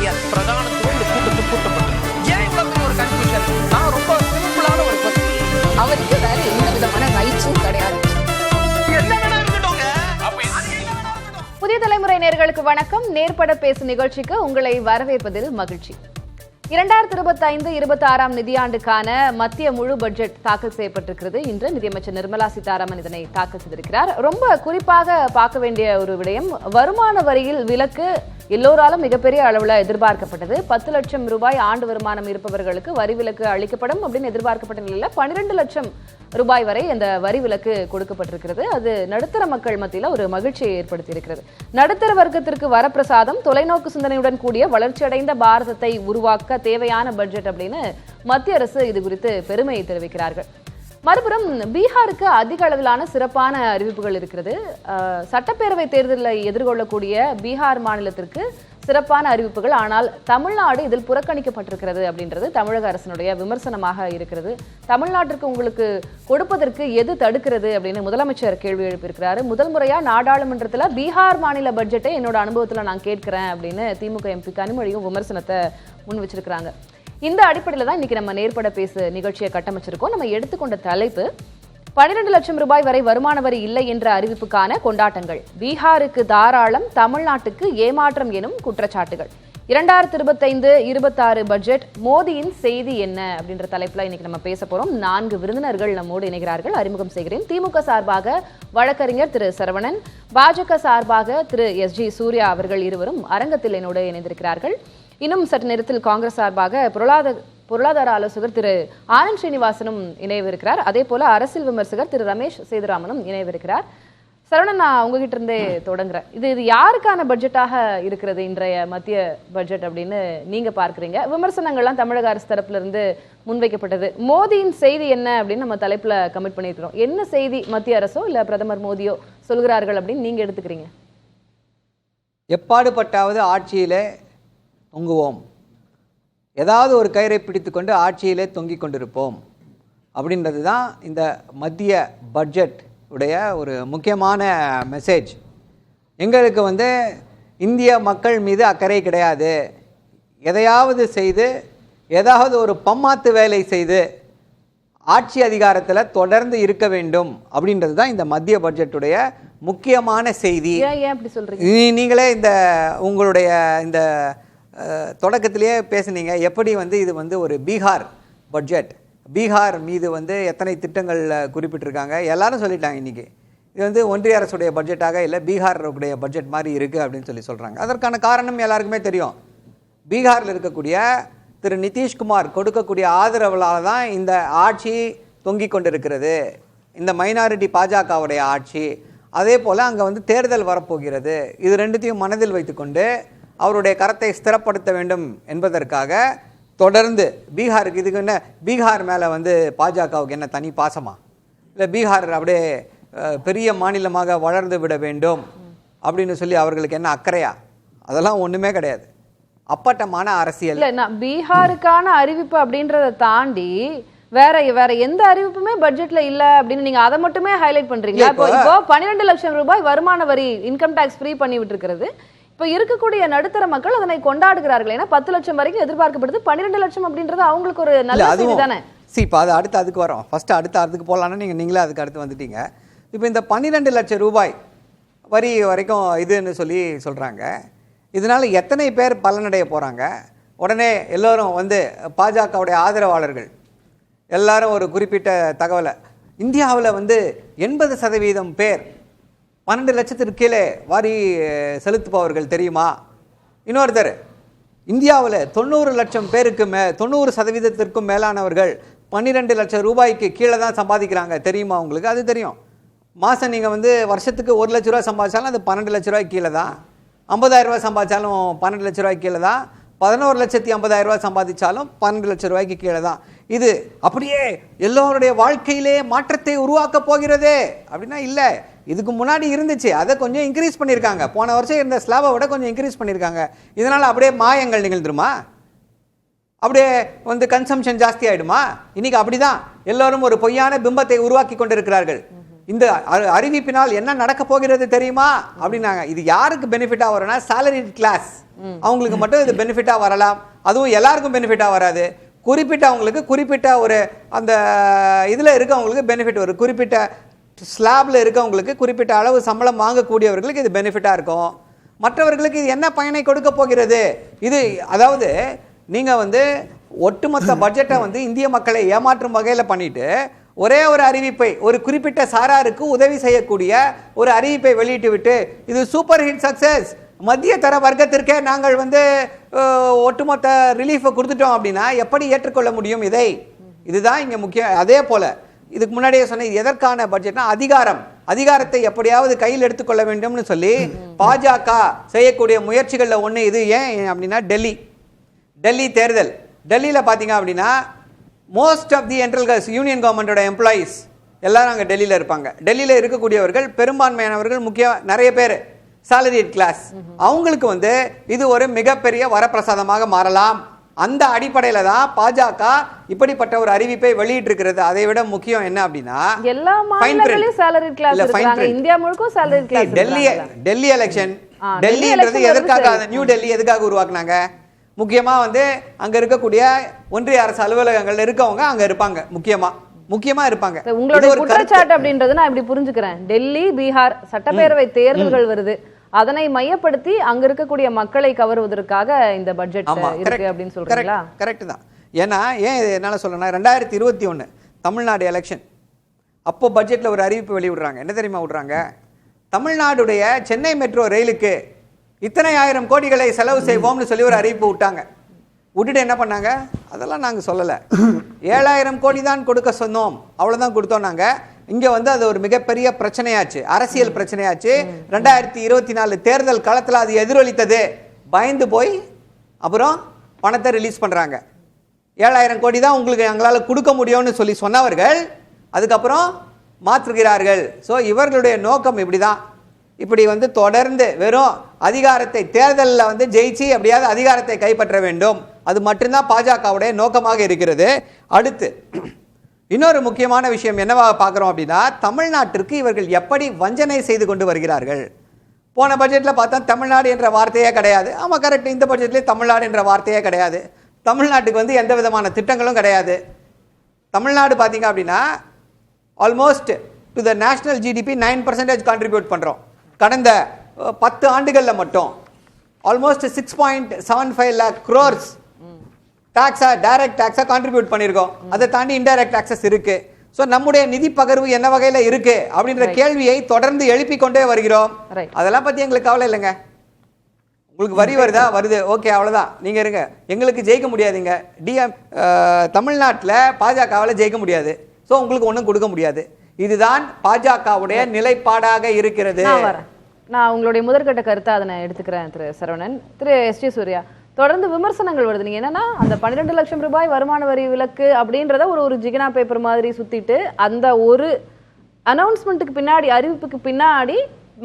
கிடையாது. பிரதானத்துவம் இந்த கூட்டத்தை கூட்டப்பட்டது. ஏன் இவ்வளவு பெரிய ஒரு கன்ஃபியூஷன்? நான் ரொம்ப சிம்பிளான ஒரு பர்சன். அவருக்கு வேற எந்த விதமான ரைட்ஸும் கிடையாது. என்ன வேணா இருக்கட்டும்ங்க. புதிய தலைமுறை நேயர்களுக்கு வணக்கம். நேர்பட பேசு நிகழ்ச்சிக்கு உங்களை வரவேற்பதில் மகிழ்ச்சி. 2025-26 நிதியாண்டுக்கான மத்திய முழு பட்ஜெட் தாக்கல் செய்யப்பட்டிருக்கிறது. இன்று நிதியமைச்சர் நிர்மலா சீதாராமன் இதனை தாக்கல் செய்திருக்கிறார். ரொம்ப குறிப்பாக பார்க்க வேண்டிய ஒரு விடயம், வருமான வரியில் விலக்கு எல்லோராலும் மிகப்பெரிய அளவில் எதிர்பார்க்கப்பட்டது. 10 லட்சம் ரூபாய் ஆண்டு வருமானம் இருப்பவர்களுக்கு வரி விலக்கு அளிக்கப்படும் அப்படின்னு எதிர்பார்க்கப்பட்ட நிலையில் 12 லட்சம் ரூபாய் வரை அந்த வரி விலக்கு கொடுக்கப்பட்டிருக்கிறது. அது நடுத்தர மக்கள் மத்தியில் ஒரு மகிழ்ச்சியை ஏற்படுத்தியிருக்கிறது. நடுத்தர வர்க்கத்திற்கு வரப்பிரசாதம், தொலைநோக்கு சிந்தனையுடன் கூடிய வளர்ச்சியடைந்த பாரதத்தை உருவாக்க தேவையான பட்ஜெட் அப்படின்னு மத்திய அரசு இது குறித்து பெருமையை தெரிவிக்கிறார்கள். மறுபுறம் பீகாருக்கு அதிக அளவிலான சிறப்பான அறிவிப்புகள் இருக்கிறது. சட்டப்பேரவை தேர்தலில் எதிர்கொள்ளக்கூடிய பீகார் மாநிலத்திற்கு சிறப்பான அறிவிப்புகள், ஆனால் தமிழ்நாடு இதில் புறக்கணிக்கப்பட்டிருக்கிறது அப்படின்றது தமிழக அரசினுடைய விமர்சனமாக இருக்கிறது. தமிழ்நாட்டிற்கு உங்களுக்கு கொடுப்பதற்கு எது தடுக்கிறது அப்படின்னு முதலமைச்சர் கேள்வி எழுப்பியிருக்கிறாரு. முதல் முறையா நாடாளுமன்றத்தில் பீகார் மாநில பட்ஜெட்டை என்னோட அனுபவத்தில் நான் கேட்கிறேன் அப்படின்னு திமுக எம்பி கனிமொழியும் விமர்சனத்தை முன் வச்சிருக்கிறாங்க. இந்த அடிப்படையில் தான் இன்னைக்கு நம்ம நேர்பட பேசு நிகழ்ச்சியை கட்டமைச்சிருக்கோம். நம்ம எடுத்துக்கொண்ட தலைப்பு 12 லட்சம் ரூபாய் வரை வருமான வரி இல்லை என்ற அறிவிப்புக்கான கொண்டாட்டங்கள், பீகாருக்கு தாராளம், தமிழ்நாட்டுக்கு ஏமாற்றம் எனும் குற்றச்சாட்டுகள். 2025-26 பட்ஜெட், மோடியின் செய்தி என்ன அப்படின்ற தலைப்புல இன்னைக்கு நம்ம பேச போறோம். 4 விருந்தினர்கள் நம்மோடு இணைகிறார்கள். அறிமுகம் செய்கிறேன். திமுக சார்பாக வழக்கறிஞர் திரு சரவணன், பாஜக சார்பாக திரு SG சூர்யா அவர்கள் இருவரும் அரங்கத்தில் என்னோடு இணைந்திருக்கிறார்கள். இன்னும் சற்று நேரத்தில் காங்கிரஸ் சார்பாக பொருளாதார ஆலோசகர் திரு ஆனந்த் ஸ்ரீனிவாசனும் இணையவிருக்கிறார். அதே போல அரசியல் விமர்சகர் திரு ரமேஷ் சேதுராமனும் இணையவிருக்கிறார். சரவணன், நான் உங்ககிட்ட இருந்தே தொடங்குறேன். இது யாருக்கான பட்ஜெட்டாக இருக்கிறது இன்றைய மத்திய பட்ஜெட் அப்படின்னு நீங்க பார்க்குறீங்க? விமர்சனங்கள்லாம் தமிழக அரசு தரப்புல இருந்து முன்வைக்கப்பட்டது. மோடியின் செய்தி என்ன அப்படின்னு நம்ம தலைப்புல கமிட் பண்ணியிருக்கிறோம். என்ன செய்தி மத்திய அரசோ இல்ல பிரதமர் மோடியோ சொல்கிறார்கள் அப்படின்னு நீங்க எடுத்துக்கிறீங்க? எப்பாடுபட்டாவது ஆட்சியிலே தொங்குவோம், ஏதாவது ஒரு கயிறை பிடித்து கொண்டு ஆட்சியிலே தொங்கிக் கொண்டிருப்போம் அப்படின்றது தான் இந்த மத்திய பட்ஜெட் உடைய ஒரு முக்கியமான மெசேஜ். எங்களுக்கு இந்திய மக்கள் மீது அக்கறை கிடையாது, எதையாவது செய்து ஏதாவது ஒரு பம்மாத்து வேலை செய்து ஆட்சி அதிகாரத்தில் தொடர்ந்து இருக்க வேண்டும் அப்படின்றது தான் இந்த மத்திய பட்ஜெட்டுடைய முக்கியமான செய்தி. ஏன் அப்படி சொல்றீங்க? நீங்களே இந்த உங்களுடைய இந்த தொடக்கத்திலேயே பேசுனீங்க, எப்படி இது ஒரு பீகார் பட்ஜெட், பீகார் மீது எத்தனை திட்டங்கள் குறிப்பிட்டிருக்காங்க, எல்லாரும் சொல்லிட்டாங்க. இன்றைக்கி இது ஒன்றிய அரசுடைய பட்ஜெட்டாக இல்லை, பீகாருடைய பட்ஜெட் மாதிரி இருக்குது அப்படின்னு சொல்கிறாங்க. அதற்கான காரணம் எல்லாருக்குமே தெரியும். பீகாரில் இருக்கக்கூடிய திரு நிதிஷ்குமார் கொடுக்கக்கூடிய ஆதரவுகளால் தான் இந்த ஆட்சி தொங்கிக் கொண்டிருக்கிறது, இந்த மைனாரிட்டி பாஜகவுடைய ஆட்சி. அதே போல் அங்கே தேர்தல் வரப்போகிறது. இது ரெண்டுத்தையும் மனதில் வைத்துக்கொண்டு அவருடைய கரத்தை ஸ்திரப்படுத்த வேண்டும் என்பதற்காக தொடர்ந்து பீகாருக்கு, இதுக்கு என்ன பீகார் மேலே பாஜகவுக்கு என்ன தனி பாசமா, இல்லை பீகார் அப்படியே பெரிய மாநிலமாக வளர்ந்து விட வேண்டும் அப்படின்னு சொல்லி அவர்களுக்கு என்ன அக்கறையா? அதெல்லாம் ஒன்றுமே கிடையாது. அப்பட்டமான அரசியல். இல்லை, நான் பீகாருக்கான அறிவிப்பு அப்படின்றத தாண்டி வேற எந்த அறிவிப்புமே பட்ஜெட்ல இல்ல அப்படின்னு நீங்க அதை மட்டுமே ஹைலைட் பண்றீங்களா? இப்போ 12 லட்சம் ரூபாய் வருமான வரி இன்கம் டாக்ஸ் ஃப்ரீ பண்ணி விட்டுருக்கிறது. இப்போ இருக்கக்கூடிய நடுத்தர மக்கள் அதனை கொண்டாடுகிறார்கள். ஏன்னா 10 லட்சம் வரைக்கும் எதிர்பார்க்கப்படுது. 12 லட்சம் அப்படின்றது அவங்களுக்கு ஒரு நல்ல செய்தி தானே. இப்போ அது அதுக்கு வரோம். ஃபர்ஸ்ட் அதுக்கு போகலான்னு நீங்களே அதுக்கு அடுத்து வந்துட்டீங்க. இப்போ இந்த 12 லட்சம் ரூபாய் வரி வரைக்கும் இதுன்னு சொல்கிறாங்க. இதனால எத்தனை பேர் பலனடைய போகிறாங்க? உடனே எல்லோரும் பாஜகவுடைய ஆதரவாளர்கள் எல்லாரும் ஒரு குறிப்பிட்ட தகவலை, இந்தியாவில் 80% பேர் 12 லட்சத்திற்கு கீழே வரி செலுத்துபவர்கள் தெரியுமா? இன்னொருத்தர், இந்தியாவில் 90 லட்சம் பேருக்கு 90% மேலானவர்கள் 12 லட்சம் ரூபாய்க்கு கீழே தான் சம்பாதிக்கிறாங்க தெரியுமா உங்களுக்கு? அது தெரியும். மாதம் நீங்கள் வருஷத்துக்கு 1 லட்ச ரூபா சம்பாதிச்சாலும் அது 12 லட்ச ரூபாய்க்கு கீழே தான். 50,000 ரூபாய் சம்பாதிச்சாலும் 12 லட்ச ரூபாய்க்கு கீழே தான். 11,50,000 ரூபாய் சம்பாதிச்சாலும் 12 லட்சம் ரூபாய்க்கு கீழே தான். இது அப்படியே எல்லோருடைய மாற்றத்தை உருவாக்க போகிறதே அப்படின்னா இல்லை. இதுக்கு முன்னாடி இருந்துச்சு, அதை கொஞ்சம் இன்க்ரீஸ் பண்ணியிருக்காங்க. போன வருஷம் இருந்த ஸ்லாபை விட கொஞ்சம் இன்க்ரீஸ் பண்ணியிருக்காங்க. இதனால் அப்படியே மாயங்கள் நிகழ்ந்துருமா? அப்படியே கன்சம்ஷன் ஜாஸ்தி ஆகிடுமா? இன்னைக்கு அப்படிதான் எல்லோரும் ஒரு பொய்யான பிம்பத்தை உருவாக்கி கொண்டிருக்கிறார்கள். இந்த அறிவிப்பினால் என்ன நடக்க போகிறது தெரியுமா அப்படின்னாங்க. இது யாருக்கு பெனிஃபிட்டாக வரும்னா, salaried class அவங்களுக்கு மட்டும் இது பெனிஃபிட்டா வரலாம். அதுவும் எல்லாருக்கும் பெனிஃபிட்டா வராது. குறிப்பிட்ட அவங்களுக்கு குறிப்பிட்ட ஒரு அந்த இதுல இருக்கவங்களுக்கு பெனிஃபிட் வரும். குறிப்பிட்ட ஸ்லாப்ல இருக்கவங்களுக்கு குறிப்பிட்ட அளவு சம்பளம் வாங்கக்கூடியவர்களுக்கு இது பெனிஃபிட்டா இருக்கும். மற்றவர்களுக்கு இது என்ன பயனை கொடுக்க போகிறது? இது அதாவது நீங்க வந்து ஒட்டுமொத்த பட்ஜெட்டை வந்து இந்திய மக்களை ஏமாற்றும் வகையில பண்ணிட்டு ஒரே ஒரு அறிவிப்பை ஒரு குறிப்பிட்ட சாராருக்கு உதவி செய்யக்கூடிய ஒரு அறிவிப்பை வெளியிட்டு விட்டு இது சூப்பர் ஹிட் சக்சஸ், மத்திய தர வர்க்கத்திற்கே நாங்கள் வந்து ஒட்டுமொத்த ரிலீஃபை கொடுத்துட்டோம் அப்படின்னா எப்படி ஏற்றுக்கொள்ள முடியும் இதை? இதுதான் இங்க முக்கியம். அதே போல இதுக்கு முன்னாடியே சொன்ன எதற்கான பட்ஜெட்னா அதிகாரத்தை எப்படியாவது கையில் எடுத்துக்கொள்ள வேண்டும்னு சொல்லி பாஜக செய்யக்கூடிய முயற்சிகள்ல ஒண்ணு இது. ஏன் அப்படின்னா டெல்லி தேர்தல். டெல்லியில பாத்தீங்க அப்படின்னா மோஸ்ட் ஆஃப் தி யூனியன் கவர்மெண்டோட எம்ப்ளாயீஸ் எல்லாரும் அங்கே டெல்லியில் இருப்பாங்க. டெல்லியில் இருக்கக்கூடியவர்கள் பெரும்பான்மையானவர்கள் நிறைய பேர் சாலரிட் கிளாஸ். அவங்களுக்கு வந்து இது ஒரு மிகப்பெரிய வரப்பிரசாதமாக மாறலாம். அந்த அடிப்படையில தான் பாஜக இப்படிப்பட்ட ஒரு அறிவிப்பை வெளியிட்டு இருக்கிறது. அதை விட முக்கியம் என்ன அப்படின்னா எல்லா மாநிலங்களிலும் சாலரி கிளாஸ் இருக்காங்க. இந்தியா முழுக்க சாலரி கிளாஸ். டெல்லி எலெக்ஷன் டெல்லின்றது எதற்காக நியூ டெல்லி எதுக்காக உருவாக்குனாங்க? முக்கியமா வந்து அங்க இருக்கக்கூடிய ஒன்றிய அரசு அலுவலகங்கள் இருக்கவங்க அங்க இருப்பாங்க. முக்கியமா இருப்பாங்க. உங்களுடைய குற்றச்சாட்டு அப்படின்றது நான் இப்படி புரிஞ்சுக்கிறேன். டெல்லி பீகார் சட்டப்பேரவை தேர்தல்கள் வருது, அதனை மையப்படுத்தி அங்க இருக்கக்கூடிய மக்களை கவருவதற்காக இந்த பட்ஜெட் இருக்கு அப்படின்னு சொல்றீங்களா? கரெக்ட் தான். ஏன்னா ஏன் என்னால சொல்லணும், 2021 தமிழ்நாடு எலெக்ஷன் அப்போ பட்ஜெட்ல ஒரு அறிவிப்பு வெளியிடுறாங்க. என்ன தெரியுமா விடுறாங்க? தமிழ்நாடுடைய சென்னை மெட்ரோ ரயிலுக்கு இத்தனை 1000 கோடிகளை செலவு செய்வோம்னு சொல்லி ஒரு அறிவிப்பு விட்டாங்க. விட்டுட்டு என்ன பண்ணாங்க? அதெல்லாம் நாங்கள் சொல்லலை, 7000 கோடி தான் கொடுக்க சொன்னோம், அவ்வளோதான் கொடுத்தோம் நாங்கள். இங்கே வந்து அது ஒரு மிகப்பெரிய பிரச்சனையாச்சு, அரசியல் பிரச்சனையாச்சு. 2024 தேர்தல் களத்தில் அது எதிரொலித்தது. பயந்து போய் அப்புறம் பணத்தை ரிலீஸ் பண்ணுறாங்க. 7000 கோடி தான் உங்களுக்கு எங்களால் கொடுக்க முடியும்னு சொல்லி சொன்னவர்கள் அதுக்கப்புறம் மாற்றுகிறார்கள். ஸோ இவர்களுடைய நோக்கம் இப்படி தான். இப்படி வந்து தொடர்ந்து வெறும் அதிகாரத்தை தேர்தலில் வந்து ஜெயிச்சு எப்படியாவது அதிகாரத்தை கைப்பற்ற வேண்டும், அது மட்டும்தான் பாஜகவுடைய நோக்கமாக இருக்கிறது. அடுத்து இன்னொரு முக்கியமான விஷயம் என்னவாக பார்க்குறோம் அப்படின்னா, தமிழ்நாட்டிற்கு இவர்கள் எப்படி வஞ்சனை செய்து கொண்டு வருகிறார்கள். போன பட்ஜெட்டில் பார்த்தா தமிழ்நாடு என்ற வார்த்தையே கிடையாது. ஆமாம் கரெக்ட், இந்த பட்ஜெட்லேயே தமிழ்நாடு என்ற வார்த்தையே கிடையாது. தமிழ்நாட்டுக்கு வந்து எந்த விதமான திட்டங்களும் கிடையாது. தமிழ்நாடு பார்த்தீங்க அப்படின்னா almost to the national GDP 9% contribute பண்ணுறோம். கடந்த 10 ஆண்டுகளில் மட்டும் almost 6.75 lakh crores டாக்ஸா direct டாக்ஸா contribute பண்ணியிருக்கோம். அதை தாண்டி இன்டைரக்ட் டாக்ஸஸ் இருக்கு. ஸோ நம்முடைய நிதி பகிர்வு என்ன வகையில் இருக்கு அப்படின்ற கேள்வியை தொடர்ந்து எழுப்பிக் கொண்டே வருகிறோம். அதெல்லாம் பற்றி எங்களுக்கு கவலை இல்லைங்க. உங்களுக்கு வரி வருது, ஓகே அவ்வளோதான், நீங்கள் இருங்க, எங்களுக்கு ஜெயிக்க முடியாதுங்க. தமிழ்நாட்டில் பாஜகவால் ஜெயிக்க முடியாது, ஸோ உங்களுக்கு ஒன்றும் கொடுக்க முடியாது. இதுதான் பாஜகவுடைய நிலைப்பாடாக இருக்கிறது. நான் உங்களுடைய முதற்கட்ட கருத்தை அதை நான் எடுத்துக்கிறேன் திரு சரவணன். திரு எஸ்.டி. சூர்யா, தொடர்ந்து விமர்சனங்கள் வருது. நீங்க என்னன்னா அந்த 12 லட்சம் ரூபாய் வருமான வரி விலக்கு அப்படின்றத ஒரு ஜிகினா பேப்பர் மாதிரி சுத்திட்டு அந்த ஒரு அனௌன்ஸ்மெண்ட்டுக்கு பின்னாடி, அறிவிப்புக்கு பின்னாடி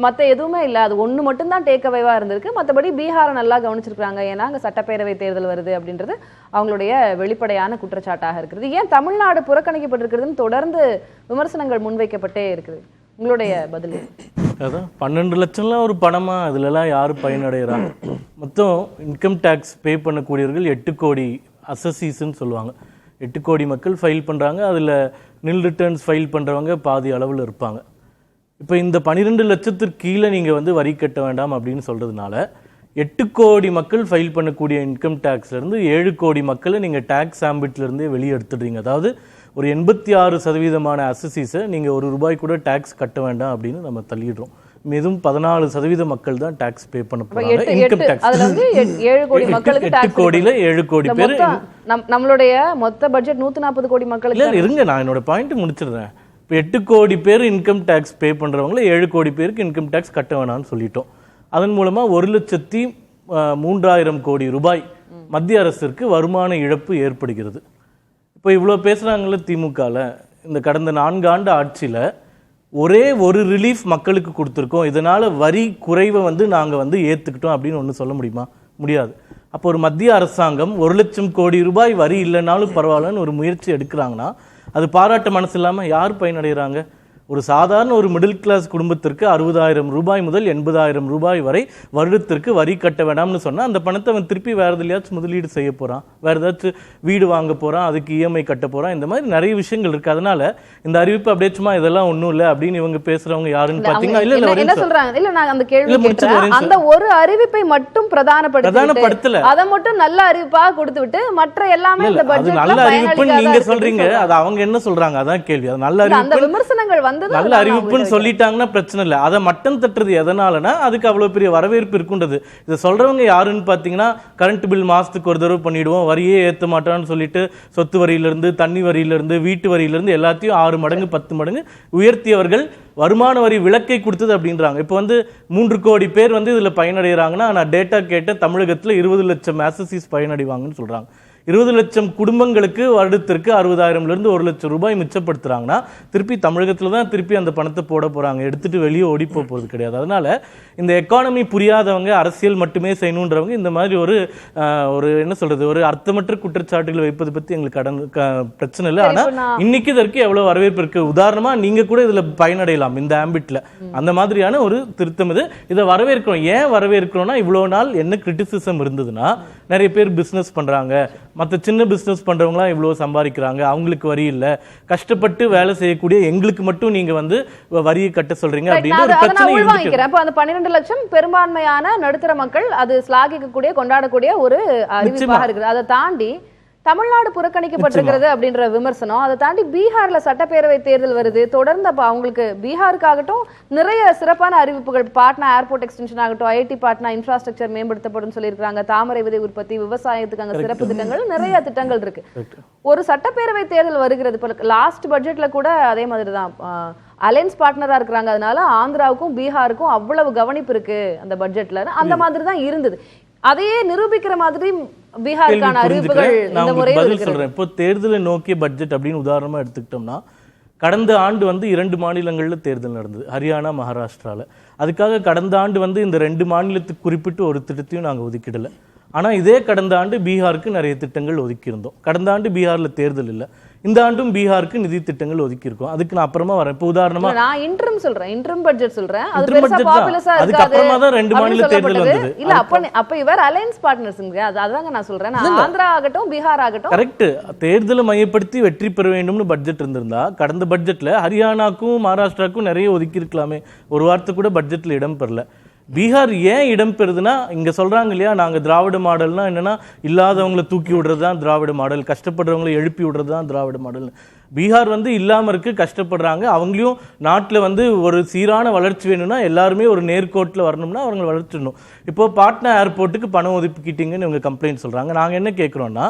மற்ற எதுவுமே இல்லை, அது ஒன்று மட்டும்தான் டேக் அவேவா இருந்திருக்கு. மற்றபடி பீகாரை நல்லா கவனிச்சிருக்காங்க, ஏன்னா அங்கே சட்டப்பேரவை தேர்தல் வருது அப்படின்றது அவங்களுடைய வெளிப்படையான குற்றச்சாட்டாக இருக்கிறது. ஏன் தமிழ்நாடு புறக்கணிக்கப்பட்டிருக்கிறதுன்னு தொடர்ந்து விமர்சனங்கள் முன்வைக்கப்பட்டே இருக்குது. உங்களுடைய பதில்? அதான் 12 லட்சம்லாம் ஒரு பணமா? அதுலலாம் யார் பயனடைகிறாங்க? மொத்தம் இன்கம் டேக்ஸ் பே பண்ணக்கூடியவர்கள் 8 கோடி அசஸீஸ்ன்னு சொல்லுவாங்க. 8 கோடி மக்கள் ஃபைல் பண்ணுறாங்க. அதில் நில் ரிட்டர்ன்ஸ் ஃபைல் பண்ணுறவங்க பாதி அளவில் இருப்பாங்க. இப்போ இந்த 12 லட்சத்திற்கு கீழே நீங்கள் வந்து வரி கட்ட வேண்டாம் அப்படின்னு சொல்கிறதுனால 8 கோடி மக்கள் ஃபைல் பண்ணக்கூடிய இன்கம் டேக்ஸ்லேருந்து 7 கோடி மக்களை நீங்கள் டேக்ஸ் ஆம்பிட்லேருந்தே வெளியே எடுத்துடுறீங்க. அதாவது ஒரு 86% அசஸீஸை நீங்கள் ₹1 கூட டேக்ஸ் கட்ட வேண்டாம் அப்படின்னு நம்ம தள்ளிடுறோம். மீதும் 14% மக்கள் தான் டேக்ஸ் பே பண்ண போறாங்க. இன்கம் டேக்ஸ் 7 கோடி மக்களுக்கு 8 கோடியில 7 கோடி பேர். நம்மளுடைய மொத்த பட்ஜெட் 140 கோடி மக்களுக்கு. இருங்க, நான் என்னோட பாயிண்ட் முடிச்சிடுறேன். இப்போ 8 கோடி பேர் இன்கம் டேக்ஸ் பே பண்றவங்கள 7 கோடி பேருக்கு இன்கம் டேக்ஸ் கட்ட வேணாம்னு சொல்லிட்டோம். அதன் மூலமா 1,03,000 கோடி ரூபாய் மத்திய அரசிற்கு வருமான இழப்பு ஏற்படுகிறது. இப்போ இவ்வளோ பேசுகிறாங்கள திமுகவில், இந்த கடந்த 4 ஆண்டு ஆட்சியில் ஒரே ஒரு ரிலீஃப் மக்களுக்கு கொடுத்துருக்கோம், இதனால் வரி குறைவை வந்து நாங்கள் வந்து ஏற்றுக்கிட்டோம் அப்படின்னு ஒன்று சொல்ல முடியுமா? முடியாது. அப்போ ஒரு மத்திய அரசாங்கம் 1,00,000 கோடி ரூபாய் வரி இல்லைனாலும் பரவாயில்லன்னு ஒரு முயற்சி எடுக்கிறாங்கன்னா அது பாராட்ட மனசு இல்லாமல் யார் பயனடைகிறாங்க? ஒரு சாதாரண ஒரு மிடில் கிளாஸ் குடும்பத்திற்கு 60,000 ரூபாய் முதல் 80,000 ரூபாய் வரை வருடத்திற்கு வரி கட்ட வேண்டாம்னு சொன்னா அந்த பணத்தை அவன் திருப்பி வேற எதுலயாச்சும் முதலீடு செய்ய போறான், வேற ஏதாச்சும் வீடு வாங்க போறான், அதுக்கு இஎம்ஐ கட்ட போறான். இந்த மாதிரி நிறைய விஷயங்கள் இருக்கு. அதனால இந்த அறிவிப்பு அப்படியே சும்மா இதெல்லாம் ஒண்ணும் இல்ல அப்படின்னு இவங்க பேசுறவங்க யாருன்னு பாத்தீங்கன்னா என்ன சொல்றாங்க, இல்ல நான் அந்த கேள்வி கேட்கிறேன். அந்த ஒரு அறிவிப்பை மட்டும் பிரதானப்படுத்தல, அதை மட்டும் நல்ல அறிவிப்பா கொடுத்துவிட்டு மற்ற எல்லாமே இந்த பட்ஜெட்ல நல்ல அறிவிப்புன்னு நீங்க சொல்றீங்க. அது அவங்க என்ன சொல்றாங்க அதான் கேள்வி. அது நல்ல அறிவிப்பு, அந்த விமர்சனங்கள் நல்ல அறிவிப்புன்னு சொல்லிட்டாங்கன்னா பிரச்சனை இல்லை. அதை மட்டம் தட்டுறது எதனாலனா அதுக்கு அவ்வளவு பெரிய வரவேற்பு இருக்குன்றது. இதை சொல்றவங்க யாருன்னு பாத்தீங்கன்னா கரண்ட் பில் மாசத்துக்கு ஒரு தடவை பண்ணிடுவோம், வரியே ஏற்ற மாட்டான்னு சொல்லிட்டு சொத்து வரியிலிருந்து தண்ணி வரியிலிருந்து வீட்டு வரியிலிருந்து எல்லாத்தையும் 6 மடங்கு 10 மடங்கு உயர்த்தியவர்கள் வருமான வரி விலக்கை கொடுத்தது அப்படின்றாங்க. இப்போ 3 கோடி பேர் இதுல பயனடைகிறாங்கன்னா நான் டேட்டா கேட்ட தமிழகத்துல 20 லட்சம் அசசிஸ் பயனடைவாங்கன்னு சொல்றாங்க. 20 லட்சம் குடும்பங்களுக்கு வருடத்திற்கு 60,000 இருந்து 1 லட்சம் ரூபாய் மிச்சப்படுத்துறாங்கன்னா திருப்பி தமிழகத்துல தான் திருப்பி அந்த பணத்தை போட போறாங்க, எடுத்துட்டு வெளியே ஓடி போறது கிடையாது. அதனால இந்த எக்கானமி புரியாதவங்க, அரசியல் மட்டுமே செய்யணுன்றவங்க இந்த மாதிரி ஒரு என்ன சொல்றது ஒரு அர்த்தமற்ற குற்றச்சாட்டுகளை வைப்பது பத்தி எங்களுக்கு பிரச்சனை இல்லை. ஆனா இன்னைக்கு இதற்கு எவ்வளவு வரவேற்பு இருக்கு. உதாரணமா நீங்க கூட இதுல பயனடையலாம் இந்த ஆம்பிட்ல. அந்த மாதிரியான ஒரு திருத்தம் இதை வரவேற்கிறோம். ஏன் வரவேற்கிறோம்னா இவ்வளவு நாள் என்ன கிரிட்டிசிசம் இருந்ததுன்னா நிறைய பேர் பிசினஸ் பண்றாங்க, மற்ற சின்ன பிசினஸ் பண்றவங்களாம் இவ்வளவு சம்பாதிக்கிறாங்க, அவங்களுக்கு வரி இல்ல, கஷ்டப்பட்டு வேலை செய்யக்கூடிய எங்களுக்கு மட்டும் நீங்க வரியை கட்ட சொல்றீங்க அப்படின்னு ஒரு பிரச்சனை இருக்கு. அப்ப அந்த 12 லட்சம் பெரும்பான்மையான நடுத்தர மக்கள் அது ஸ்லாகிக்கக்கூடிய கொண்டாடக்கூடிய ஒரு அறிவிப்பாக இருக்குது. அதை தாண்டி தமிழ்நாடு புறக்கணிக்கப்பட்டிருக்கிறது அப்படின்ற விமர்சனம், அதை தாண்டி பீகார்ல சட்டப்பேரவை தேர்தல் வருது தொடர்ந்து. அப்ப அவங்களுக்கு பீகாருக்காகட்டும் நிறைய சிறப்பான அறிவிப்புகள், பாட்னா ஏர்போர்ட் எக்ஸ்டென்ஷன் ஆகட்டும், ஐஐடி பாட்னா இன்ஃப்ராஸ்ட்ரக்சர் மேம்படுத்தப்படும் சொல்லியிருக்காங்க, தாமரை விதை உற்பத்தி, விவசாயத்துக்கு அங்க சிறப்பு திட்டங்கள், நிறைய திட்டங்கள் இருக்கு. ஒரு சட்டப்பேரவை தேர்தல் வருகிறது. இப்போ லாஸ்ட் பட்ஜெட்ல கூட அதே மாதிரி தான் அலையன்ஸ் பார்ட்னரா இருக்கிறாங்க. அதனால ஆந்திராவுக்கும் பீகாருக்கும் அவ்வளவு கவனிப்பு இருக்கு அந்த பட்ஜெட்ல. அந்த மாதிரி தான் இருந்தது. அதையே நிரூபிக்கிற மாதிரி பீகாருக்கான அறிவிப்புகள் இந்த முறையில் பதில் சொல்றேன். இப்போ தேர்தலை நோக்கிய பட்ஜெட் அப்படின்னு உதாரணமா எடுத்துக்கிட்டோம்னா கடந்த ஆண்டு 2 மாநிலங்கள்ல தேர்தல் நடந்தது, ஹரியானா மகாராஷ்டிரால. அதுக்காக கடந்த ஆண்டு இந்த 2 மாநிலத்துக்கு குறிப்பிட்டு ஒரு திட்டத்தையும் நாங்க ஒதுக்கிடல. ஆனா இதே கடந்த ஆண்டு பீகாருக்கு நிறைய திட்டங்கள் ஒதுக்கி இருந்தோம். கடந்த ஆண்டு பீகார்ல தேர்தல் இல்லை, இந்த ஆண்டும் பீகாருக்கு நிதி திட்டங்கள் ஒதுக்கி இருக்கோம். அதுக்கு நான் அப்புறமா வரேன். இப்போ உதாரணமா நான் இன்டர்ம் சொல்றேன், இன்டர்ம் பட்ஜெட் சொல்றேன். அது பெருசா பாப்புலஸா இருக்காது. அதுக்கு அப்புறமா தான் 2 மாநில தேர்தல் வந்தது. இல்ல அப்ப இவர் அலையன்ஸ் பார்ட்னர்ஸ்ங்க. அதாங்க நான் சொல்றேன். ஆந்திரா ஆகட்டும் பீகார் ஆகட்டும் கரெக்ட். தேர்தலை மையப்படுத்தி வெற்றி பெற வேண்டும்னு பட்ஜெட் இருந்திருந்தா கடந்த பட்ஜெட்ல ஹரியானாக்கும் மகாராஷ்டிராக்கும் நிறைய ஒதுக்கி இருக்கலாமே. ஒரு வார்த்தை கூட பட்ஜெட்ல இடம் பெறல. பீகார் ஏன் இடம் பெறுதுன்னா இங்க சொல்றாங்க இல்லையா, நாங்க திராவிட மாடல்னா என்னன்னா இல்லாதவங்களை தூக்கி விடுறது தான் திராவிட மாடல், கஷ்டப்படுறவங்களை எழுப்பி விடுறது தான் திராவிட மாடல். பீகார் இல்லாம இருக்கு, கஷ்டப்படுறாங்க. அவங்களையும் நாட்டுல ஒரு சீரான வளர்ச்சி வேணும்னா எல்லாருமே ஒரு நேர்கோட்டில் வரணும்னா அவங்க வளர்ச்சிடணும். இப்போ பாட்னா ஏர்போர்ட்டுக்கு பணம் ஒதுக்கிட்டீங்கன்னு இவங்க கம்ப்ளைண்ட் சொல்றாங்க. நாங்க என்ன கேட்கிறோம்னா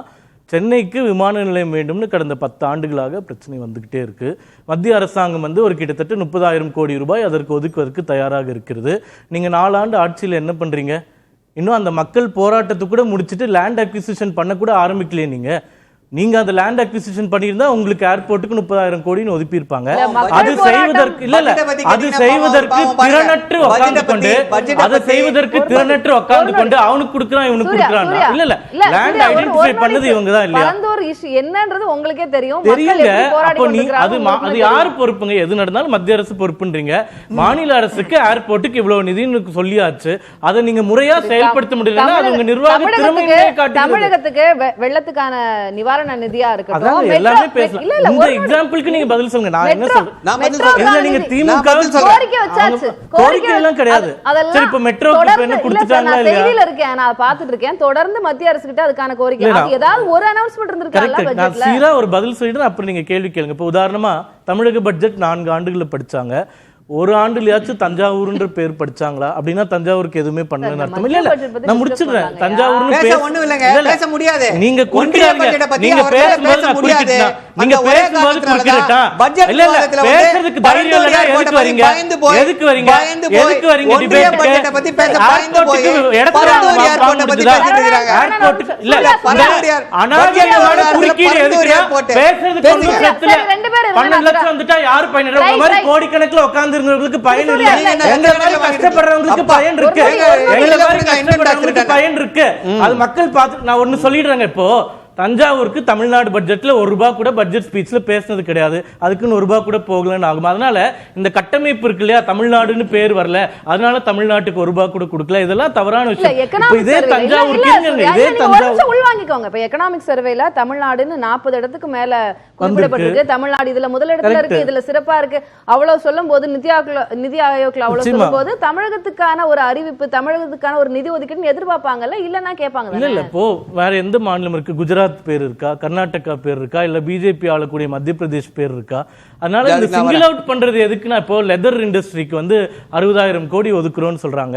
சென்னைக்கு விமான நிலையம் வேண்டும்னு கடந்த 10 ஆண்டுகளாக பிரச்சனை வந்துகிட்டே இருக்கு. மத்திய அரசாங்கம் ஒரு கிட்டத்தட்ட 30,000 கோடி ரூபாய் அதற்கு ஒதுக்குவதற்கு தயாராக இருக்கிறது. நீங்க 4 ஆண்டு ஆட்சியில் என்ன பண்றீங்க? இன்னும் அந்த மக்கள் போராட்டத்தை கூட முடிச்சுட்டு லேண்ட் அக்விசிஷன் பண்ண கூட ஆரம்பிக்கலையே. நீங்க அந்த லேண்ட் அக்விசிஷன் பண்ணியிருந்தா உங்களுக்கு ஏர்போர்ட்டுக்கு 30,000 கோடின்னு ஒதுக்கி இருப்பாங்க. அது செய்வதற்கு அது செய்வதற்கு திறனற்று உட்கார்ந்து கொண்டு அவனுக்கு கொடுக்குறான் இவனுக்கு கொடுக்குறான். இல்ல லேண்ட் ஐடென்டிஃபை பண்ணது இவங்க தான் இல்லையா? என்னன்றது உங்களுக்கே தெரியும். அப்போ அது யாரு பொறுப்புங்க? எது நடந்தாலும் மத்திய அரசு பொறுப்புன்றீங்க. மாநில அரசுக்கு ஏர்போர்ட்டுக்கு இவ்வளவு நிதின்னு சொல்லியாச்சு, அதை நீங்க முறையா செயல்படுத்த முடியலன்னா அது உங்க நிர்வாக திறமையை காட்டுது. தமிழகத்துக்கு வெள்ளத்துக்கான நிவாரண நிதியா இருக்கட்டும், எல்லாமே பேசலாம். இந்த எக்ஸாம்பிளுக்கு நீங்க பதில் சொல்லுங்க. நான் என்ன சொல்றேன், நீங்க திமுக கோரிக்கை வச்சாச்சு, கோரிக்கை எல்லாம் கிடையாது. சரி, இப்ப மெட்ரோக்கு என்ன கொடுத்துட்டாங்களா இல்லையா? செய்தியில இருக்கேன், நான் பாத்துட்டு இருக்கேன். தொடர்ந்து மத்திய அரசு கிட்ட அதுக்கான கோரிக்கை ஏதாவது ஒரு அனௌன்ஸ்மென்ட் இருந்திருக்காங்க பட்ஜெட்ல. நான் சீரா ஒரு பதில் சொல்லிட்டு அப்புறம் நீங்க கேள்வி கேளுங்க. இப்ப உதாரணமா தமிழக பட்ஜெட் 4 ஆண்டுகளை படிச்சாங்க. ஒரு ஆண்டுலயாச்சும் தஞ்சாவூர்ன்ற பேர் படிச்சாங்களா? அப்படின்னா தஞ்சாவூருக்கு எதுவுமே பண்ணலன்னு அர்த்தம் இல்ல. நான் முடிச்சிடுறேன். தஞ்சாவூர்னு பேச முடியாது. நீங்க குறுக்கிடுறீங்க. நீங்க பேசும்போது நான் குறுக்கிட்டா, நீங்க பேசும்போது குறுக்கிட்டா இல்ல இல்ல பேசுறதுக்கு தைரியம் இல்லனா எதுக்கு வரீங்க? எதுக்கு வரீங்க? எதுக்கு வரீங்க டிபேட்க்கு? ஏர்போர்ட் இல்ல அனாதையான குறுக்கீடு எதுக்கு? பேசுறதுக்கு ஒண்ணும் பிரச்சனை இல்ல. 12 லட்சம் வந்துட்டா யாரு பயனடைற மாதிரி கோடிக்கணக்கில் உட்கார்ந்து இருந்தவங்களுக்கு பயன் இல்ல. எங்க மாதிரி கஷ்டப்படுறவங்களுக்கு பயன் இருக்கு. எங்க மாதிரி கஷ்டப்படுறவங்களுக்கு பயன் இருக்கு. அது மக்கள் பார்த்து நான் ஒன்னு சொல்லிடுறேங்க. இப்போ தஞ்சாவூருக்கு தமிழ்நாடு பட்ஜெட்ல ₹1 கூட பட்ஜெட் ஸ்பீச்ல பேசினது கிடையாது. அதுக்குன்னு ₹1 கூட போகலன்னு ஆகும். அதனால இந்த கட்டமைப்பு இருக்கு இல்லையா, தமிழ்நாடுன்னு பேர் வரல, அதனால தமிழ்நாட்டுக்கு ₹1 கூட கொடுக்கல, இதெல்லாம் தவறான விஷயம். இதே தஞ்சாவூர் உள்வாங்கிக்கோங்க. இப்ப எக்கனாமிக் சர்வேல தமிழ்நாடுன்னு 40 இடத்துக்கு மேல குறிப்பிடப்பட்டிருக்கு. தமிழ்நாடு இதுல முதலிடத்துல இருக்கு, இதுல சிறப்பா இருக்கு. அவ்வளவு சொல்லும் போது நிதி ஆயோக்ல அவ்வளவு சொல்லும் போது தமிழகத்துக்கான ஒரு அறிவிப்பு, தமிழகத்துக்கான ஒரு நிதி ஒதுக்கீடு எதிர்பார்ப்பாங்கல்ல, இல்லன்னா கேட்பாங்க. இல்ல இப்போ வேற எந்த மாநிலம் இருக்கு? குஜராத் பேர் இருக்கா, கர்நாடகா பேர் இருக்கா, இல்ல பிஜேபி ஆளக்கூடிய மத்திய பிரதேஷ் பேர் இருக்கா? அதனால இந்த சிங்கிள் அவுட் பண்றது எதுக்குன்னா, இப்போ லெதர் இண்டஸ்ட்ரிக்கு 60,000 கோடி ஒதுக்குறோம்னு சொல்றாங்க.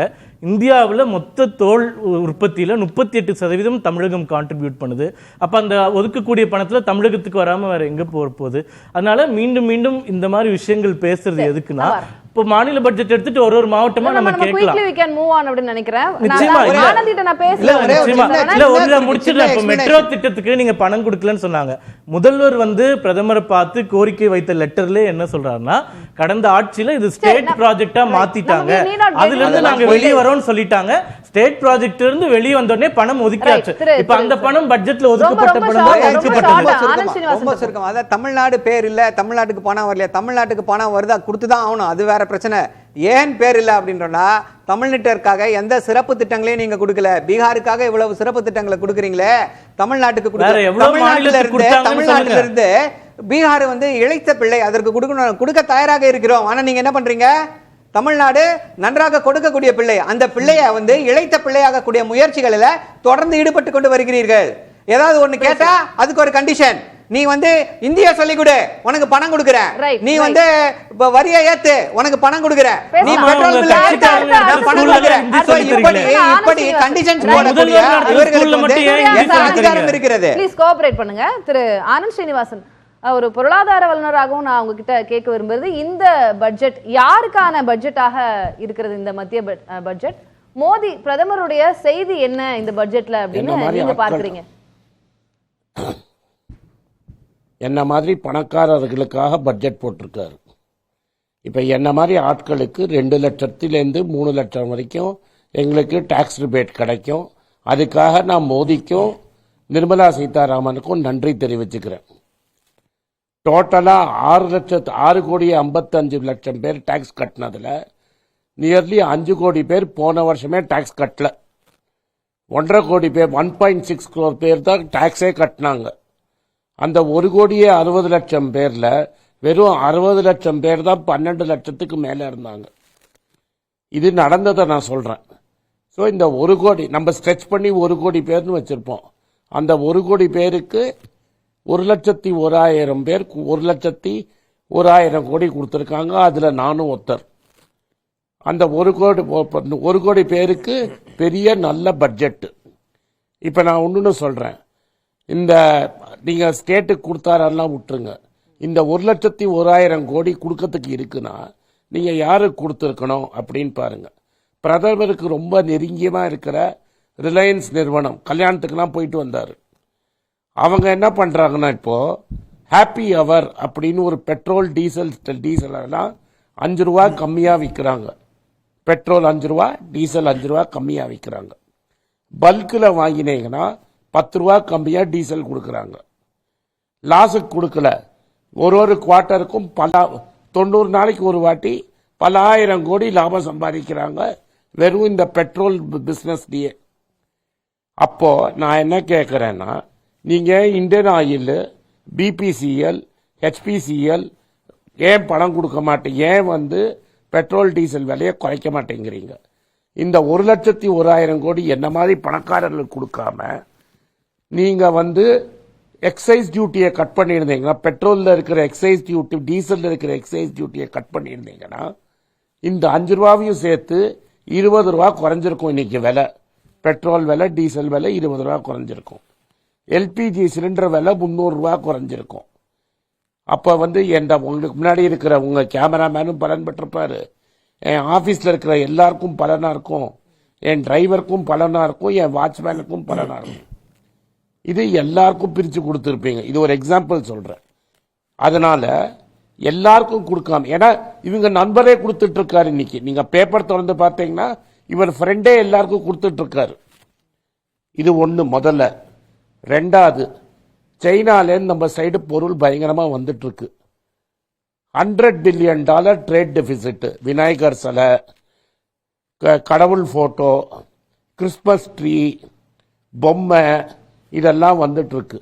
இந்தியாவில் மொத்த தோல் உற்பத்தியில 38% தமிழகம் கான்ட்ரிபியூட் பண்ணுது. அப்ப அந்த ஒதுக்கக்கூடிய பணத்துல தமிழகத்துக்கு வராம வேற எங்க போகுது? அதனால மீண்டும் மீண்டும் இந்த மாதிரி விஷயங்கள் பேசுறது எதுக்குன்னா, இப்போ மாநில பட்ஜெட் எடுத்துட்டு ஒரு மாவட்டமா நம்ம கேட்கலாம். மெட்ரோ திட்டத்துக்கு நீங்க பணம் கொடுக்கலன்னு சொன்னாங்க. முதல்வர் பிரதமரை பார்த்து கோரிக்கை வைத்த லெட்டர்ல என்ன சொல்றாருன்னா, கடந்த ஆட்சியில இது ஸ்டேட் ப்ராஜெக்டா மாத்திட்டாங்க, அதுல இருந்து நாங்க வெளியே வரோம்னு சொல்லிட்டாங்க. ஸ்டேட் ப்ராஜெக்ட் இருந்து வெளியே வந்த உடனே பணம் ஒதுக்கியாச்சு. இப்ப அந்த பணம் பட்ஜெட்ல ஒதுக்கப்பட்ட பணம் தான் ஒதுக்கப்பட்டது. தமிழ்நாடு பேர் இல்ல, தமிழ்நாட்டுக்கு பணம் வரல, தமிழ்நாட்டுக்கு பணம் வருதா கொடுத்துதான் ஆகணும், அது வேற பிரச்சனை. ஏன் பேர் இல்ல அப்படின்றா, தமிழ்நாட்டிற்காக எந்த சிறப்பு திட்டங்களையும் நீங்க கொடுக்கல. பீகாருக்காக இவ்வளவு சிறப்பு திட்டங்களை கொடுக்குறீங்களே, தமிழ்நாட்டுக்கு தமிழ்நாட்டில இருந்து பீகார் இழைத்த பிள்ளை, அதற்கு கொடுக்க தயாராக இருக்கிறோம். ஆனா நீங்க என்ன பண்றீங்க? தமிழ்நாடு நன்றாக கொடுக்கக்கூடிய பிள்ளை, அந்த பிள்ளைய இழைத்த பிள்ளையாக கூடிய முயற்சிகளில் தொடர்ந்து ஈடுபட்டு கொண்டு வருகிறீர்கள். ஏதாவது ஒண்ணு கேட்டா அதுக்கு ஒரு கண்டிஷன். நீ இந்தியா சொல்லி கொடு, உனக்கு பணம் கொடுக்கிறேன். நீ வரியை ஏத்து, உனக்கு பணம் கொடுக்கிறேன். நீ பெட்ரோல் பில் ஏத்து, நான் பணம் கொடுக்கிறேன். இப்படி கண்டிஷன்ஸ் போடக்கூடிய இவர்களுக்கு என்ன அதிகாரம் இருக்கிறது? ப்ளீஸ் கோஆபரேட் பண்ணுங்க. திரு ஆனந்த் ஸ்ரீனிவாசன், ஒரு பொருளாதார வல்லுநராகவும் நான் உங்ககிட்ட கேட்க விரும்புறது, இந்த பட்ஜெட் யாருக்கான பட்ஜெட்டாக இருக்கிறது? இந்த மத்திய பட்ஜெட் மோடி பிரதமருடைய செய்தி என்ன இந்த பட்ஜெட்ல அப்படின்னு நீங்க பார்க்கறீங்க? என்ன மாதிரி பணக்காரர்களுக்காக பட்ஜெட் போட்டிருக்காரு. இப்ப என்ன மாதிரி ஆட்களுக்கு 2 லட்சத்திலிருந்து 3 லட்சம் வரைக்கும் எங்களுக்கு டாக்ஸ் ரிபேட் கிடைக்கும். அதுக்காக நான் மோடிக்கும் நிர்மலா சீதாராமனுக்கும் நன்றி தெரிவிச்சுக்கிறேன். டோட்டலா 6,55,00,000 பேர் டாக்ஸ் கட்டினதுல நியர்லி 5 கோடி பேர் போன வருஷமே டாக்ஸ் கட்டல. 1.5 கோடி பேர் 1.6 crore பேர் தான் டாக்ஸே கட்டினாங்க. அந்த 1,60,00,000 பேர்ல வெறும் 60 லட்சம் பேர் தான் 12 லட்சத்துக்கு மேல இருந்தாங்க. இது நடந்ததை நான் சொல்றேன். ஸோ இந்த 1 கோடி நம்ம ஸ்ட்ரெச் பண்ணி 1 கோடி பேர்னு வச்சிருப்போம். அந்த 1 கோடி பேருக்கு 1,01,000 பேர் 1,01,000 கோடி கொடுத்திருக்காங்க. அதுல நானும் ஒருத்தர். அந்த 1 கோடி பேருக்கு பெரிய நல்ல பட்ஜெட். இப்ப நான் ஒன்னு சொல்றேன், இந்த நீங்க ஸ்டேட்டுக்கு கொடுத்தாரெல்லாம் விட்டுருங்க. இந்த 1,01,000 கோடி கொடுக்கறதுக்கு இருக்குன்னா நீங்க யாருக்கு கொடுத்துருக்கணும் அப்படின்னு பாருங்க. பிரதமருக்கு ரொம்ப நெருங்கியமா இருக்கிற ரிலையன்ஸ் நிறுவனம் கல்யாணத்துக்குலாம் போயிட்டு வந்தாரு. அவங்க என்ன பண்றாங்கன்னா, இப்போ ஹாப்பி அவர் அப்படின்னு ஒரு பெட்ரோல் டீசல் எல்லாம் 5 ரூபா கம்மியா விற்கிறாங்க. பெட்ரோல் 5 ரூபா, டீசல் 5 ரூபா கம்மியா விற்கிறாங்க. பல்கில் வாங்கினீங்கன்னா 10 ரூபா கம்மியா டீசல் கொடுக்கறாங்க. லாஸுக்கு கொடுக்கல. ஒரு குவார்ட்டருக்கும் 90 நாளைக்கு ஒரு வாட்டி பல ஆயிரம் கோடி லாபம் சம்பாதிக்கிறாங்க வெறும் இந்த பெட்ரோல் பிசினஸ்லயே. அப்போ நான் என்ன கேட்கிறேன்னா, நீங்க இந்தியன் ஆயில், பிபிசிஎல், ஹெச்பிசிஎல் ஏன் பணம் கொடுக்க மாட்டீங்க? ஏன் பெட்ரோல் டீசல் விலையை குறைக்க மாட்டேங்கிறீங்க? இந்த 1,01,000 கோடி என்ன மாதிரி பணக்காரர்களுக்கு கொடுக்காம நீங்க எக்ஸைஸ் டியூட்டியை கட் பண்ணியிருந்தீங்கன்னா, பெட்ரோல்ல இருக்கிற எக்ஸைஸ் டியூட்டி, டீசல்ல இருக்கிற எக்ஸைஸ் டியூட்டியை கட் பண்ணியிருந்தீங்கன்னா, இந்த 5 ரூபாவையும் சேர்த்து 20 ரூபா குறைஞ்சிருக்கும். இன்னைக்கு விலை, பெட்ரோல் விலை, டீசல் விலை 20 ரூபா குறைஞ்சிருக்கும். எல்பிஜி சிலிண்டர் விலை 300 ரூபா குறைஞ்சிருக்கும். அப்ப உங்களுக்கு முன்னாடி இருக்கிற உங்க கேமராமேனும் பலன் பெற்றிருப்பாரு, என் ஆபீஸ்ல இருக்கிற எல்லாருக்கும் பலனா இருக்கும், என் டிரைவருக்கும் பலனா இருக்கும், என் வாட்ச்மேனுக்கும் பலனா இருக்கும். இது எல்லாருக்கும் பிரிச்சு கொடுத்துருப்பீங்க. இது ஒரு எக்ஸாம்பிள் சொல்றேன். அதனால எல்லாருக்கும் கொடுக்காம, ஏன்னா இவங்க நண்பரே கொடுத்துட்டு இருக்காரு. இன்னைக்கு நீங்க பேப்பர் திறந்து பார்த்தீங்கன்னா இவர் ஃப்ரெண்டே எல்லாருக்கும் கொடுத்துட்டு இருக்காரு. இது ஒண்ணு. முதல்ல. ரெண்டாவது, சைனாலேருந்து நம்ம சைடு பொருள் பயங்கரமா வந்துட்டு இருக்கு. $100 பில்லியன் ட்ரேட் டெபிசிட். விநாயகர் சிலை, கடவுள் போட்டோ, கிறிஸ்மஸ் ட்ரீ, பொம்மை இதெல்லாம் வந்துட்டு இருக்கு.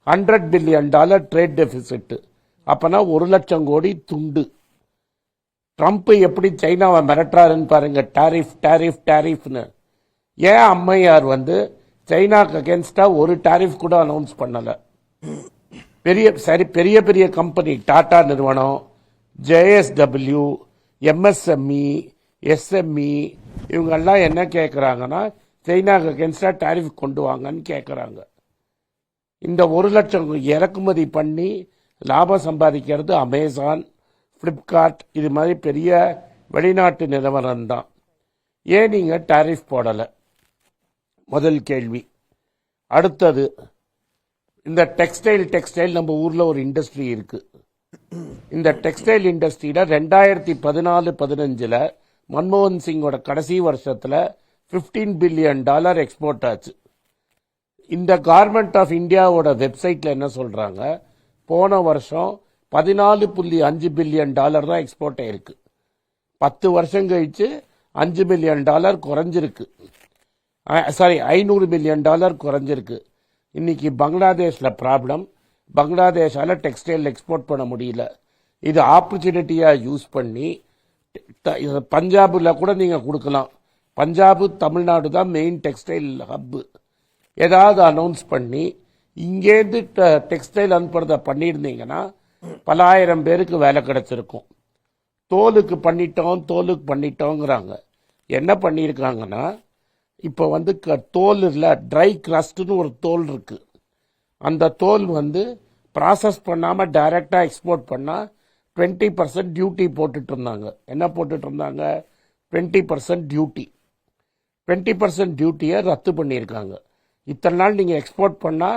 $100 பில்லியன் ட்ரேட் டெபிசிட். அப்பனா 1 லட்சம் கோடி துண்டு. ட்ரம்ப் எப்படி சைனாவை மிரட்டுறாருன்னு பாருங்க. டாரிஃப் டாரிஃப் டாரிஃப்னு. ஏன் அம்மையார் சைனாக்கு அகேன்ஸ்டா ஒரு டாரிஃப் கூட அனௌன்ஸ் பண்ணல. பெரிய பெரிய கம்பெனி டாடா நிறுவனம், JSW, MSME, SME இவங்கெல்லாம் என்ன கேட்குறாங்கன்னா சைனாக்கு அகேன்ஸ்டா டாரிஃப் கொண்டு வாங்கன்னு கேட்குறாங்க. இந்த 1 லட்சம் இறக்குமதி பண்ணி லாபம் சம்பாதிக்கிறது அமேசான், பிளிப்கார்ட் இது மாதிரி பெரிய வெளிநாட்டு நிறுவனம் தான். ஏன் நீங்க டாரிஃப் போடல? முதல் கேள்வி. அடுத்தது, இந்த டெக்ஸ்டைல் நம்ம ஊர்ல ஒரு இண்டஸ்ட்ரி இருக்கு. இந்த டெக்ஸ்டைல் இண்டஸ்ட்ரியில 2014-15 மன்மோகன் சிங்கோட கடைசி வருஷத்துல $15 பில்லியன் எக்ஸ்போர்ட் ஆச்சு. இந்த கவர்மெண்ட் ஆஃப் இந்தியாவோட வெப்சைட்ல என்ன சொல்றாங்க, போன வருஷம் $14.5 பில்லியன் தான் எக்ஸ்போர்ட் ஆயிருக்கு. 10 வருஷம் கழிச்சு $5 பில்லியன் குறைஞ்சிருக்கு. சாரி, $500 மில்லியன் குறைஞ்சிருக்கு. இன்னைக்கு பங்களாதேஷ்ல ப்ராப்ளம். பங்களாதேஷால டெக்ஸ்டைல் எக்ஸ்போர்ட் பண்ண முடியல. இது ஆப்பர்ச்சுனிட்டியா யூஸ் பண்ணி பஞ்சாப்ல கூட நீங்க கொடுக்கலாம். பஞ்சாப், தமிழ்நாடு தான் மெயின் டெக்ஸ்டைல் ஹப். ஏதாவது அனௌன்ஸ் பண்ணி இங்கேருந்து டெக்ஸ்டைல் அனுப்புறத பண்ணியிருந்தீங்கன்னா பல ஆயிரம் பேருக்கு வேலை கிடைச்சிருக்கும். தோலுக்கு பண்ணிட்டோங்கிறாங்க. என்ன பண்ணியிருக்காங்கன்னா, இப்போ தோல் இல்லை, ட்ரை கிரஸ்ட்னு ஒரு தோல் இருக்கு. அந்த தோல் ப்ராசஸ் பண்ணாம டைரக்டா எக்ஸ்போர்ட் பண்ணா 20% டியூட்டி போட்டுட்டு இருந்தாங்க. என்ன போட்டுட்டு இருந்தாங்க? 20% டியூட்டி. 20% டியூட்டியை ரத்து பண்ணியிருக்காங்க. இத்தனை நாள் நீங்க எக்ஸ்போர்ட் பண்ணா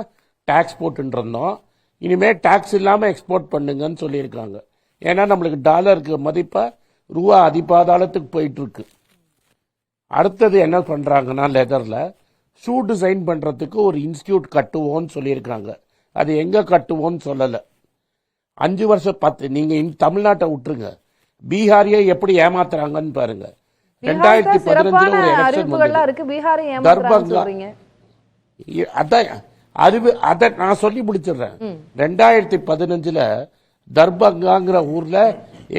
டாக்ஸ் போட்டு இருந்தோம், இனிமே டாக்ஸ் இல்லாம எக்ஸ்போர்ட் பண்ணுங்கன்னு சொல்லியிருக்காங்க. ஏன்னா நம்மளுக்கு டாலருக்கு மதிப்பா ரூபா அதிபாதாளத்துக்கு போயிட்டு இருக்கு. அடுத்தது என்ன பண்றாங்கன்னா, லெதர்ல ஷூ டிசைன் பண்றதுக்கு ஒரு இன்ஸ்டிடியூட் கட்டுவோம்னு சொல்லியிருக்காங்க. அது எங்க கட்டுவோம்னு சொல்லல. 5 வருஷம் 10 நீங்க தமிழ்நாட்டை விட்டுருங்க, பீகாரியை எப்படி ஏமாத்துறாங்கன்னு பாருங்க. 2015 ஒரு எலெக்ஷன் தர்பங்கா, அத நான் சொல்லி முடிச்சிடுறேன். 2015 தர்பங்காங்கிற ஊர்ல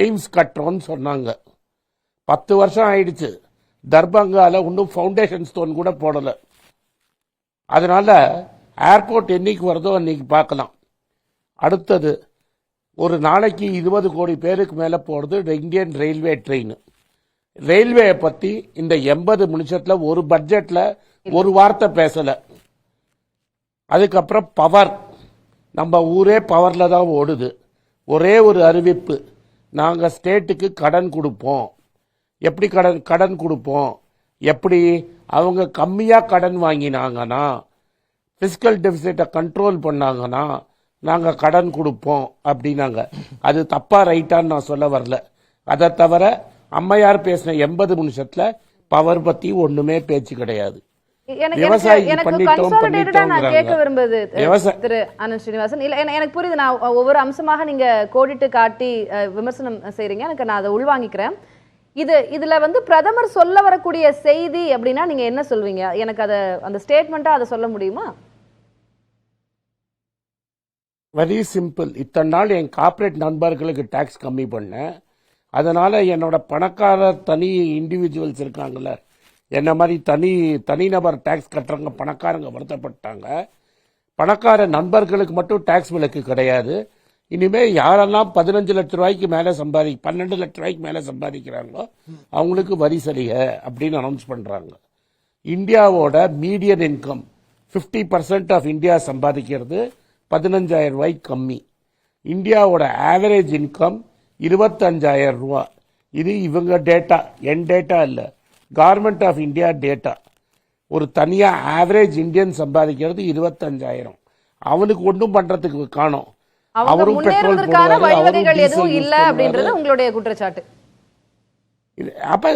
எய்ம்ஸ் கட்டுறோம்னு சொன்னாங்க. 10 வருஷம் ஆயிடுச்சு. தர்பங்கால இன்னும் ஃபவுண்டேஷன் ஸ்டோன் கூட போடல. அதனால ஏர்போர்ட் என்னைக்கு வருதோ அன்னைக்கு பார்க்கலாம். அடுத்தது, ஒரு நாளைக்கு 20 கோடி பேருக்கு மேல போறது இந்தியன் ரயில்வே ட்ரெயின். ரயில்வே பத்தி இந்த 80 நிமிஷத்துல ஒரு பட்ஜெட்ல ஒரு வார்த்தை பேசல. அதுக்கப்புறம் பவர், நம்ம ஊரே பவர்ல தான் ஓடுது. ஒரே ஒரு அறிவிப்பு, நாங்க ஸ்டேட்டுக்கு கடன் கொடுப்போம். எப்படி கடன் கொடுப்போம்? எப்படி? அவங்க கம்மியா கடன் வாங்கினாங்கன்னா, பிசிக்கல் டெபிசிட்டை கண்ட்ரோல் பண்ணாங்கன்னா நாங்க கடன் கொடுப்போம் அப்படின்னாங்க. அது தப்பா ரைட்டான்னு நான் சொல்ல வரல. அதை தவிர அம்மையார் பேசின 80 நிமிஷத்துல பவர் பத்தி ஒண்ணுமே பேச்சு கிடையாது. எனக்கு புரியுது. நான் ஒவ்வொரு அம்சமாக நீங்க கோடிட்டு காட்டி விமர்சனம் செய்றீங்க, எனக்கு நான் அதை உள்வாங்கிக்கிறேன். இதுல பிரதமர் சொல்ல வரக்கூடிய செய்தி அப்படின்னா நீங்க என்ன சொல்வீங்க? எனக்கு அதை அந்த ஸ்டேட்மெண்டா அதை சொல்ல முடியுமா? Very simple. இத்தனை நாள் என் கார்பரேட் நண்பர்களுக்கு டாக்ஸ் கம்மி பண்ணேன். அதனால என்னோட பணக்காரர் தனி இண்டிவிஜுவல்ஸ் இருக்காங்கல்ல, என்ன மாதிரி தனிநபர் டாக்ஸ் கட்டுறவங்க பணக்காரங்க வருத்தப்பட்டாங்க. பணக்கார நண்பர்களுக்கு மட்டும் டாக்ஸ் விலக்கு கிடையாது. இனிமே யாரெல்லாம் 15 லட்ச ரூபாய்க்கு மேல 12 லட்ச ரூபாய்க்கு மேல சம்பாதிக்கிறாங்களோ அவங்களுக்கு வரி சலுகை அப்படின்னு அனௌன்ஸ் பண்றாங்க. இந்தியாவோட மீடியன் இன்கம் 50% ஆஃப் இந்தியா சம்பாதிக்கிறது 15,000 ரூபாய்க்கு கம்மி. இந்தியாவோட ஆவரேஜ் இன்கம் 25,000 ரூபாய். இது இவங்க டேட்டா, என் டேட்டா இல்ல, கவர்மெண்ட் ஆஃப் இந்தியா டேட்டா. ஒரு தனியா ஆவரேஜ் இந்தியன் சம்பாதிக்கிறது 25,000. அவனுக்கு ஒன்றும் பண்றதுக்கு காணோம். அவரும் பெட்ரோல் எதுவும் இல்ல அப்படின்றது உங்களுடைய குற்றச்சாட்டு. அப்ப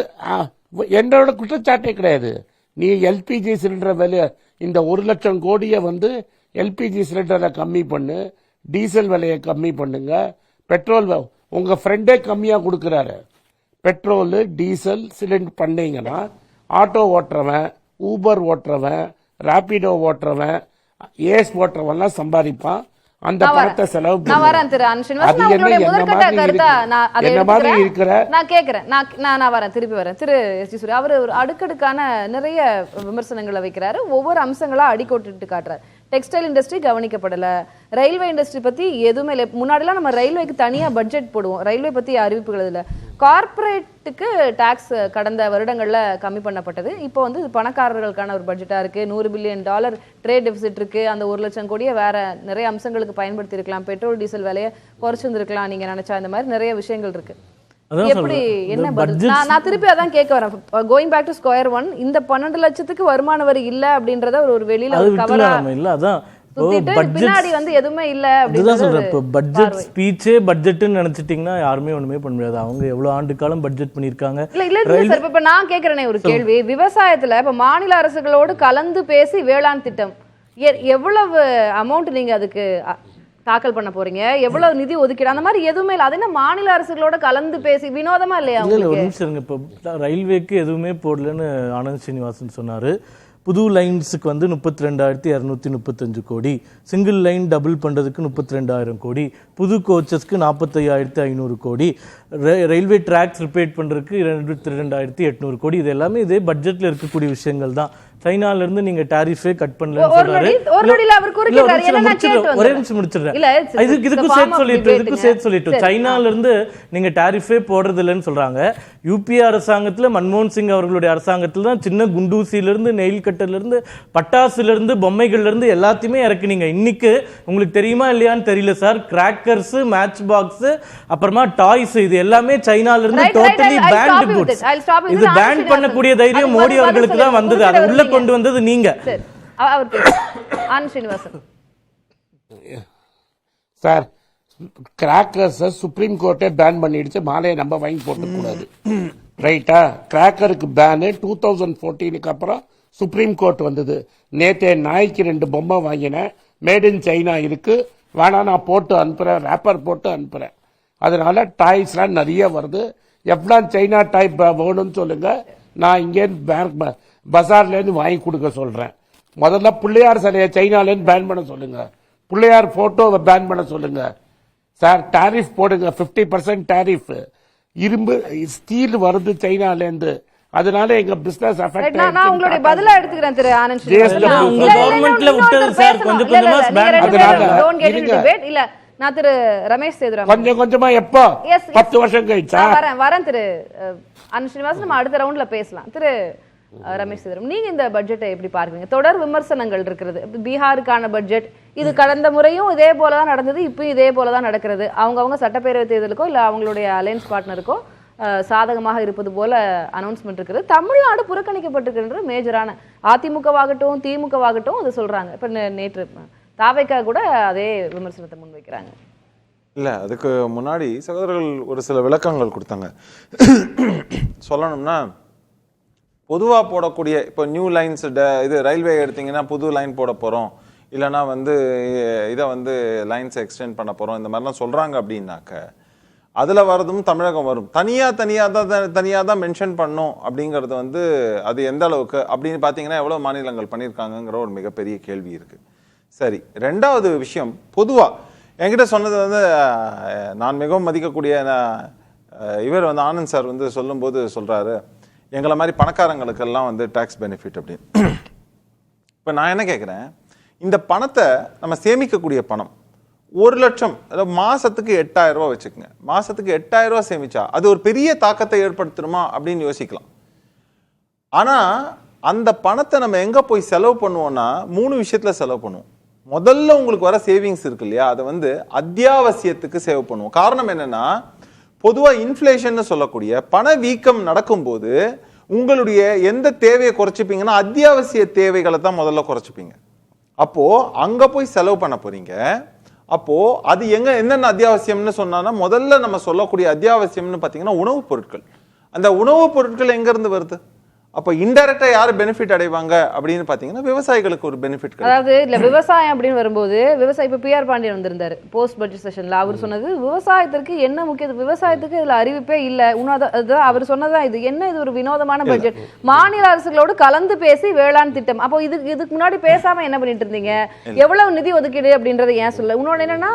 என்னோட குற்றச்சாட்டே கிடையாது. நீ எல்பிஜி சிலிண்டர் விலை இந்த 1 லட்சம் கோடியை எல்பிஜி சிலிண்டரை கம்மி பண்ணு, டீசல் விலையை கம்மி பண்ணுங்க, பெட்ரோல் உங்க ஃப்ரெண்டே கம்மியா கொடுக்கறாரு. பெட்ரோல் டீசல் சிலிண்டர் பண்ணீங்கன்னா ஆட்டோ ஓட்டுறவன், ஊபர் ஓட்டுறவன், ராபிடோ ஓட்டுறவன், ஏஸ் ஓட்டுறவன்லாம் சம்பாதிப்பான். அந்த பணத்தை செலவு திருப்பி வரேன். திரு எஸ் டி சூர்யா அவர் ஒரு அடுக்கடுக்கான நிறைய விமர்சனங்களை வைக்கிறாரு, ஒவ்வொரு அம்சங்களா அடிக்கோட்டு காட்டுறாரு. டெக்ஸ்டைல் இண்டஸ்ட்ரி கவனிக்கப்படல, ரயில்வே இண்டஸ்ட்ரி பத்தி எதுவுமே இல்லை. முன்னாடிலாம் நம்ம ரயில்வேக்கு தனியா பட்ஜெட் போடுவோம், ரயில்வே பத்தி அறிவிப்புகள் இல்லை. கார்பரேட்டுக்கு டாக்ஸ் கடந்த வருடங்கள்ல கம்மி பண்ணப்பட்டது. இப்போ வந்து பணக்காரர்களுக்கான ஒரு பட்ஜெட்டா இருக்கு. $100 பில்லியன் ட்ரேட் டெபிசிட் இருக்கு. அந்த 1 லட்சம் கோடியை வேற நிறைய அம்சங்களுக்கு பயன்படுத்தி இருக்கலாம். பெட்ரோல் டீசல் விலையை குறைச்சிருந்திருக்கலாம் நீங்க நினைச்சா. இந்த மாதிரி நிறைய விஷயங்கள் இருக்கு. எப்படி என்ன பதில்? நான் திருப்பி அதான் கேட்க வரேன். Going back to square one, இந்த 12 லட்சத்துக்கு வருமான வரி இல்ல அப்படின்றத ஒரு வெளியில ஒரு கவரா இல்ல. அதான் பின்னாடி வந்து எதுவுமே இல்ல அப்படிதான் சொல்றேன். இப்போ பட்ஜெட் ஸ்பீச்சே பட்ஜெட்னு நினைச்சிட்டீங்கன்னா யாருமே ஒண்ணுமே பண்ண முடியாது. அவங்க எவ்வளவு ஆண்டு காலம் பட்ஜெட் பண்ணிருக்காங்க. இல்ல இப்ப நான் கேக்குறேனே ஒரு கேள்வி. விவசாயத்துல இப்ப மாநில அரசுகளோடு கலந்து பேசி வேளாண் திட்டம் எவ்வளவு அமௌண்ட் நீங்க அதுக்கு தாக்கல் பண்ண போறீங்க, எவ்வளவு நிதி ஒதுக்கீடு, அந்த மாதிரி எதுவுமே இல்லை. அது என்ன மாநில அரசுகளோட கலந்து பேசி வினோதமா இல்லையா? ஒரு நிமிஷம், இப்போ ரயில்வேக்கு எதுவுமே போடலன்னு ஆனந்த் ஸ்ரீனிவாசன் சொன்னாரு. புது லைன்ஸுக்கு வந்து 32,235 கோடி, சிங்கிள் லைன் டபுள் பண்ணுறதுக்கு 32,000 கோடி, புது கோச்சஸ்க்கு 45,500 கோடி, ரயில்வே ட்ராக்ஸ் ரிப்பேர் பண்ணுறதுக்கு 22,800 கோடி. இது எல்லாமே இதே பட்ஜெட்டில் இருக்கக்கூடிய விஷயங்கள் தான். சைனால நீங்க டாரிஃபே கட் பண்ணலன்னு சொல்றாரு. ஒரே நிமிஷம் முடிச்சிடுறேன். இதுக்கும் சேர்த்து சொல்லிட்டு சைனால இருந்து நீங்க டாரிஃபே போடுறது இல்லைன்னு சொல்றாங்க. யூபி அரசாங்கத்துல மன்மோகன் சிங் அவர்களுடைய அரசாங்கத்துல தான் சின்ன குண்டூசில இருந்து நெயில் கட்டர்ல இருந்து பட்டாசுல இருந்து பொம்மைகள்ல இருந்து எல்லாத்தையுமே இறக்குனீங்க. இன்னைக்கு உங்களுக்கு தெரியுமா இல்லையான்னு தெரியல சார், கிராக்கர்ஸ், மேட்ச் பாக்ஸ், அப்புறமா டாய்ஸ், இது எல்லாமே சைனால இருந்து டோட்டலி பேண்ட் குட்ஸ். இது பேன் பண்ணக்கூடிய தைரியம் மோடி அவர்களுக்கு தான் வந்தது. அது உள்ள கொண்டு வந்தது நீங்க. சார், கிராக்கர்ஸ் சுப்ரீம் கோர்ட்டே பேன் பண்ணிடுச்சு. மாலையை நம்ம வாங்கி போட்டு கூடாது, ரைட்டா? கிராக்கருக்கு பேனு 2014 அப்புறம் சுப்ரீம் கோர்ட் வந்தது. நேத்தே நாய்க்கு 2 பொம்மை வாங்கினேன், மேட் இன் சைனா இருக்கு, வேணா நான் போட்டு அனுப்புறேன், ரேப்பர் போட்டு அனுப்புறேன். அதனால டாய்ஸ்லாம் நிறைய வருது. எவ்வளோ சைனா டைப் வேணும்னு சொல்லுங்க, நான் இங்கே பஜார்ல இருந்து வாங்கி கொடுக்க சொல்றேன். முதல்ல பிள்ளையார் சிலையை சைனால இருந்து பேன் பண்ண சொல்லுங்க, பிள்ளையார் போட்டோவை பேன் பண்ண சொல்லுங்க. சார், டாரிஃப் போடுங்க, 50% டாரிஃப். இரும்பு ஸ்டீல் வருது சைனால இருந்து, அதனால எங்க பிசினஸ் அஃபெக்ட். நான் உங்களுடைய பதிலா எடுத்துக்கிறேன் திரு ஆனந்த். உங்க கவர்மெண்ட்ல விட்டது சார், கொஞ்சம் கொஞ்சமா பேன். அதனால இல்ல நான் திரு ரமேஷ் சேதுராமன் கொஞ்சம் கொஞ்சமா எப்போ 10 வருஷம் கழிச்சா வரேன். திரு ஆனந்த் ஸ்ரீனிவாசன் நம்ம அடுத்த ரவுண்ட்ல பேசலாம். திரு ரமேஷ் சேதுராமன், நீங்க இந்த பட்ஜெட்டை எப்படி பார்க்குறீங்க? தொடர் விமர்சனங்கள் இருக்கிறது. பீகாருக்கான பட்ஜெட் இது கடந்த முறையும் இதே போலதான் நடந்தது, இப்பயும் இதே போலதான் நடக்கிறது. அவங்கவுங்க சட்டப்பேரவை தேர்தலுக்கோ இல்ல அவங்களுடைய அலையன்ஸ் பார்ட்னருக்கோ சாதகமாக இருப்பது போல அனௌன்ஸ்மெண்ட் இருக்குது. தமிழ்நாடு புறக்கணிக்கப்பட்டிருக்கின்ற மேஜரான அதிமுகவாகட்டும் திமுகவாகட்டும் அது சொல்றாங்க. இப்ப நேற்று தாவேக்கா கூட அதே விமர்சனத்தை முன்வைக்கிறாங்க. இல்ல, அதுக்கு முன்னாடி சகோதரர்கள் ஒரு சில விளக்கங்கள் கொடுத்தாங்க. சொல்லணும்னா, பொதுவாக போடக்கூடிய இப்போ நியூ லைன்ஸ், இது ரயில்வே எடுத்தீங்கன்னா புது லைன் போட போகிறோம், இல்லைனா வந்து இதை வந்து லைன்ஸை எக்ஸ்டெண்ட் பண்ண போகிறோம், இந்த மாதிரிலாம் சொல்கிறாங்க. அப்படின்னாக்க அதில் வரதும் தமிழகம் வரும். தனியாக தான் மென்ஷன் பண்ணும் அப்படிங்கிறது வந்து அது எந்த அளவுக்கு அப்படின்னு பார்த்தீங்கன்னா எவ்வளோ மாநிலங்கள் பண்ணியிருக்காங்கங்கிற ஒரு மிகப்பெரிய கேள்வி இருக்குது. சரி, ரெண்டாவது விஷயம், பொதுவாக என்கிட்ட சொன்னது வந்து நான் மிகவும் மதிக்கக்கூடிய இவர் வந்து ஆனந்த் சார் வந்து சொல்லும்போது சொல்கிறாரு, எங்களை மாதிரி பணக்காரங்களுக்கெல்லாம் வந்து டேக்ஸ் பெனிஃபிட் அப்படின்னு. இப்போ நான் என்ன கேட்குறேன், இந்த பணத்தை நம்ம சேமிக்கக்கூடிய பணம் 1 லட்சம், அதாவது மாதத்துக்கு 8,000 ரூபா வச்சுக்கோங்க. மாதத்துக்கு 8,000 ரூபா சேமிச்சா அது ஒரு பெரிய தாக்கத்தை ஏற்படுத்துமா அப்படின்னு யோசிக்கலாம். ஆனால் அந்த பணத்தை நம்ம எங்கே போய் செலவு பண்ணுவோம்னா 3 விஷயத்தில் செலவு பண்ணுவோம். முதல்ல உங்களுக்கு வர சேவிங்ஸ் இருக்கு இல்லையா, அதை வந்து அத்தியாவசியத்துக்கு சேவ் பண்ணுவோம். காரணம் என்னன்னா, பொதுவாக இன்ஃப்ளேஷன் சொல்லக்கூடிய பண வீக்கம் நடக்கும்போது உங்களுடைய எந்த தேவையை குறைச்சிப்பீங்கன்னா அத்தியாவசிய தேவைகளை தான் முதல்ல குறைச்சிப்பீங்க. அப்போ அங்க போய் செலவு பண்ண போறீங்க. அப்போ அது என்னென்ன அத்தியாவசியம்னு சொன்னா, முதல்ல நம்ம சொல்லக்கூடிய அத்தியாவசியம்னு பார்த்தீங்கன்னா உணவுப் பொருட்கள். அந்த உணவுப் பொருட்கள் எங்க இருந்து வருது? அப்ப இன்டைரக்டா யாரு பெனிஃபிட் அடைவாங்க அப்படின்னு பாத்தீங்கன்னா விவசாயிகளுக்கு ஒரு பெனிஃபிட் கிடைக்கும். அதாவது இல்ல விவசாயம் அப்படின்னு வரும்போது விவசாயி இப்ப பிஆர் பாண்டியன் வந்திருந்தாரு போஸ்ட் பட்ஜெட் செஷன்ல. அவர் சொன்னது விவசாயத்திற்கு என்ன முக்கியம், விவசாயத்துக்கு இதுல அறிவிப்பே இல்ல. அவர் சொன்னதான் இது என்ன, இது ஒரு வினோதமான பட்ஜெட். மாநில அரசுகளோடு கலந்து பேசி வேளாண் திட்டம். அப்போ இதுக்கு முன்னாடி பேசாம என்ன பண்ணிட்டு இருந்தீங்க, எவ்வளவு நிதி ஒதுக்கீடு அப்படின்றத ஏன் சொல்ல. இன்னொன்னு என்னன்னா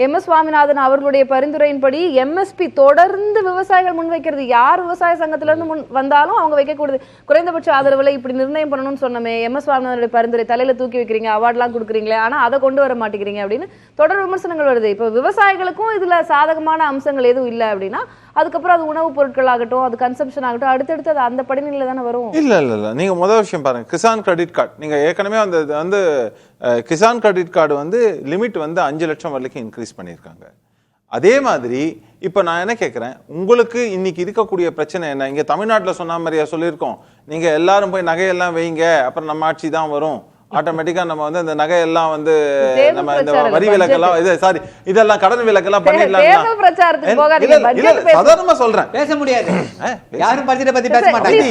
MS சுவாமிநாதன் அவர்களுடைய பரிந்துரையின்படி MSP தொடர்ந்து விவசாயிகள் முன்வைக்கிறது. யார் விவசாய சங்கத்துல இருந்து முன் வந்தாலும் அவங்க வைக்கக்கூடாது குறைந்தபட்ச ஆதரவுல இப்படி நிர்ணயம் பண்ணணும்னு சொன்னமே. MS சுவாமிநாதனுடைய பரிந்துரை தலையில தூக்கி வைக்கிறீங்க, அவார்ட்லாம் கொடுக்குறீங்களே, ஆனா அதை கொண்டு வர மாட்டேங்கிறீங்க அப்படின்னு தொடர் விமர்சனங்கள் வருது. இப்போ விவசாயிகளுக்கும் இதுல சாதகமான அம்சங்கள் எதுவும் இல்லை அப்படின்னா அதுக்கப்புறம் அது உணவுப் பொருட்கள் ஆகட்டும், அது கன்சம்ஷன் ஆகட்டும், அடுத்தடுத்து அது அந்த படிநிலையில தானே வரும். இல்ல நீங்க முதல் விஷயம் பாருங்க, கிசான் கிரெடிட் கார்டு. நீங்க ஏற்கனவே வந்து கிசான் கிரெடிட் கார்டு வந்து லிமிட் வந்து 5 லட்சம் வரைக்கும் இன்க்ரீஸ் பண்ணியிருக்காங்க. அதே மாதிரி இப்ப நான் என்ன கேட்கிறேன், உங்களுக்கு இன்னைக்கு இருக்கக்கூடிய பிரச்சனை என்ன? இங்க தமிழ்நாட்டில் சொன்ன மாதிரியா சொல்லியிருக்கோம், நீங்க எல்லாரும் போய் நகையெல்லாம் வைங்க, அப்புறம் நம்ம ஆட்சி தான் வரும், ஆட்டோமேட்டிக்கா நம்ம வந்து அந்த நகையெல்லாம் வந்து நம்ம இந்த வரி விலக்கெல்லாம் இதெல்லாம் கடன் விலக்கெல்லாம் பண்ணிடலாம். சாதாரணமா சொல்றேன், பேச முடியாது. யாரும் பட்ஜெட்டை பத்தி பேச மாட்டாங்க.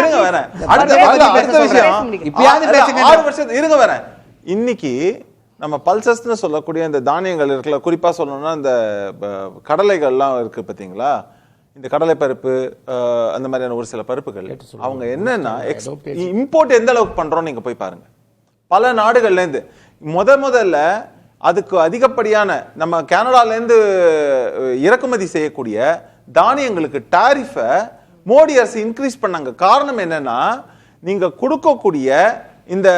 இருங்க வரேன், அடுத்த விஷயம் இப்பயாவது பேசுங்க. 6 வருஷம் இருங்க வரேன். இன்னைக்கு நம்ம பல்சஸ்ன்னு சொல்லக்கூடிய இந்த தானியங்கள் இருக்குல்ல, குறிப்பா சொல்லணும்னா இந்த கடலைகள்லாம் இருக்கு பாத்தீங்களா, இந்த கடலை பருப்பு அந்த மாதிரியான ஒரு சில பருப்புகள், அவங்க என்னன்னா இம்போர்ட் எந்த அளவுக்கு பண்றோம் நீங்க போய் பாருங்க. பல நாடுகள்ல இருந்து முதல்ல அதுக்கு அதிகப்படியான நம்ம கனடால இருந்து இறக்குமதி செய்யக்கூடிய தானியங்களுக்கு டாரிஃபை மோடி அரசு இன்க்ரீஸ் பண்ணாங்க. காரணம் என்னன்னா, நீங்க கொடுக்கக்கூடிய இந்த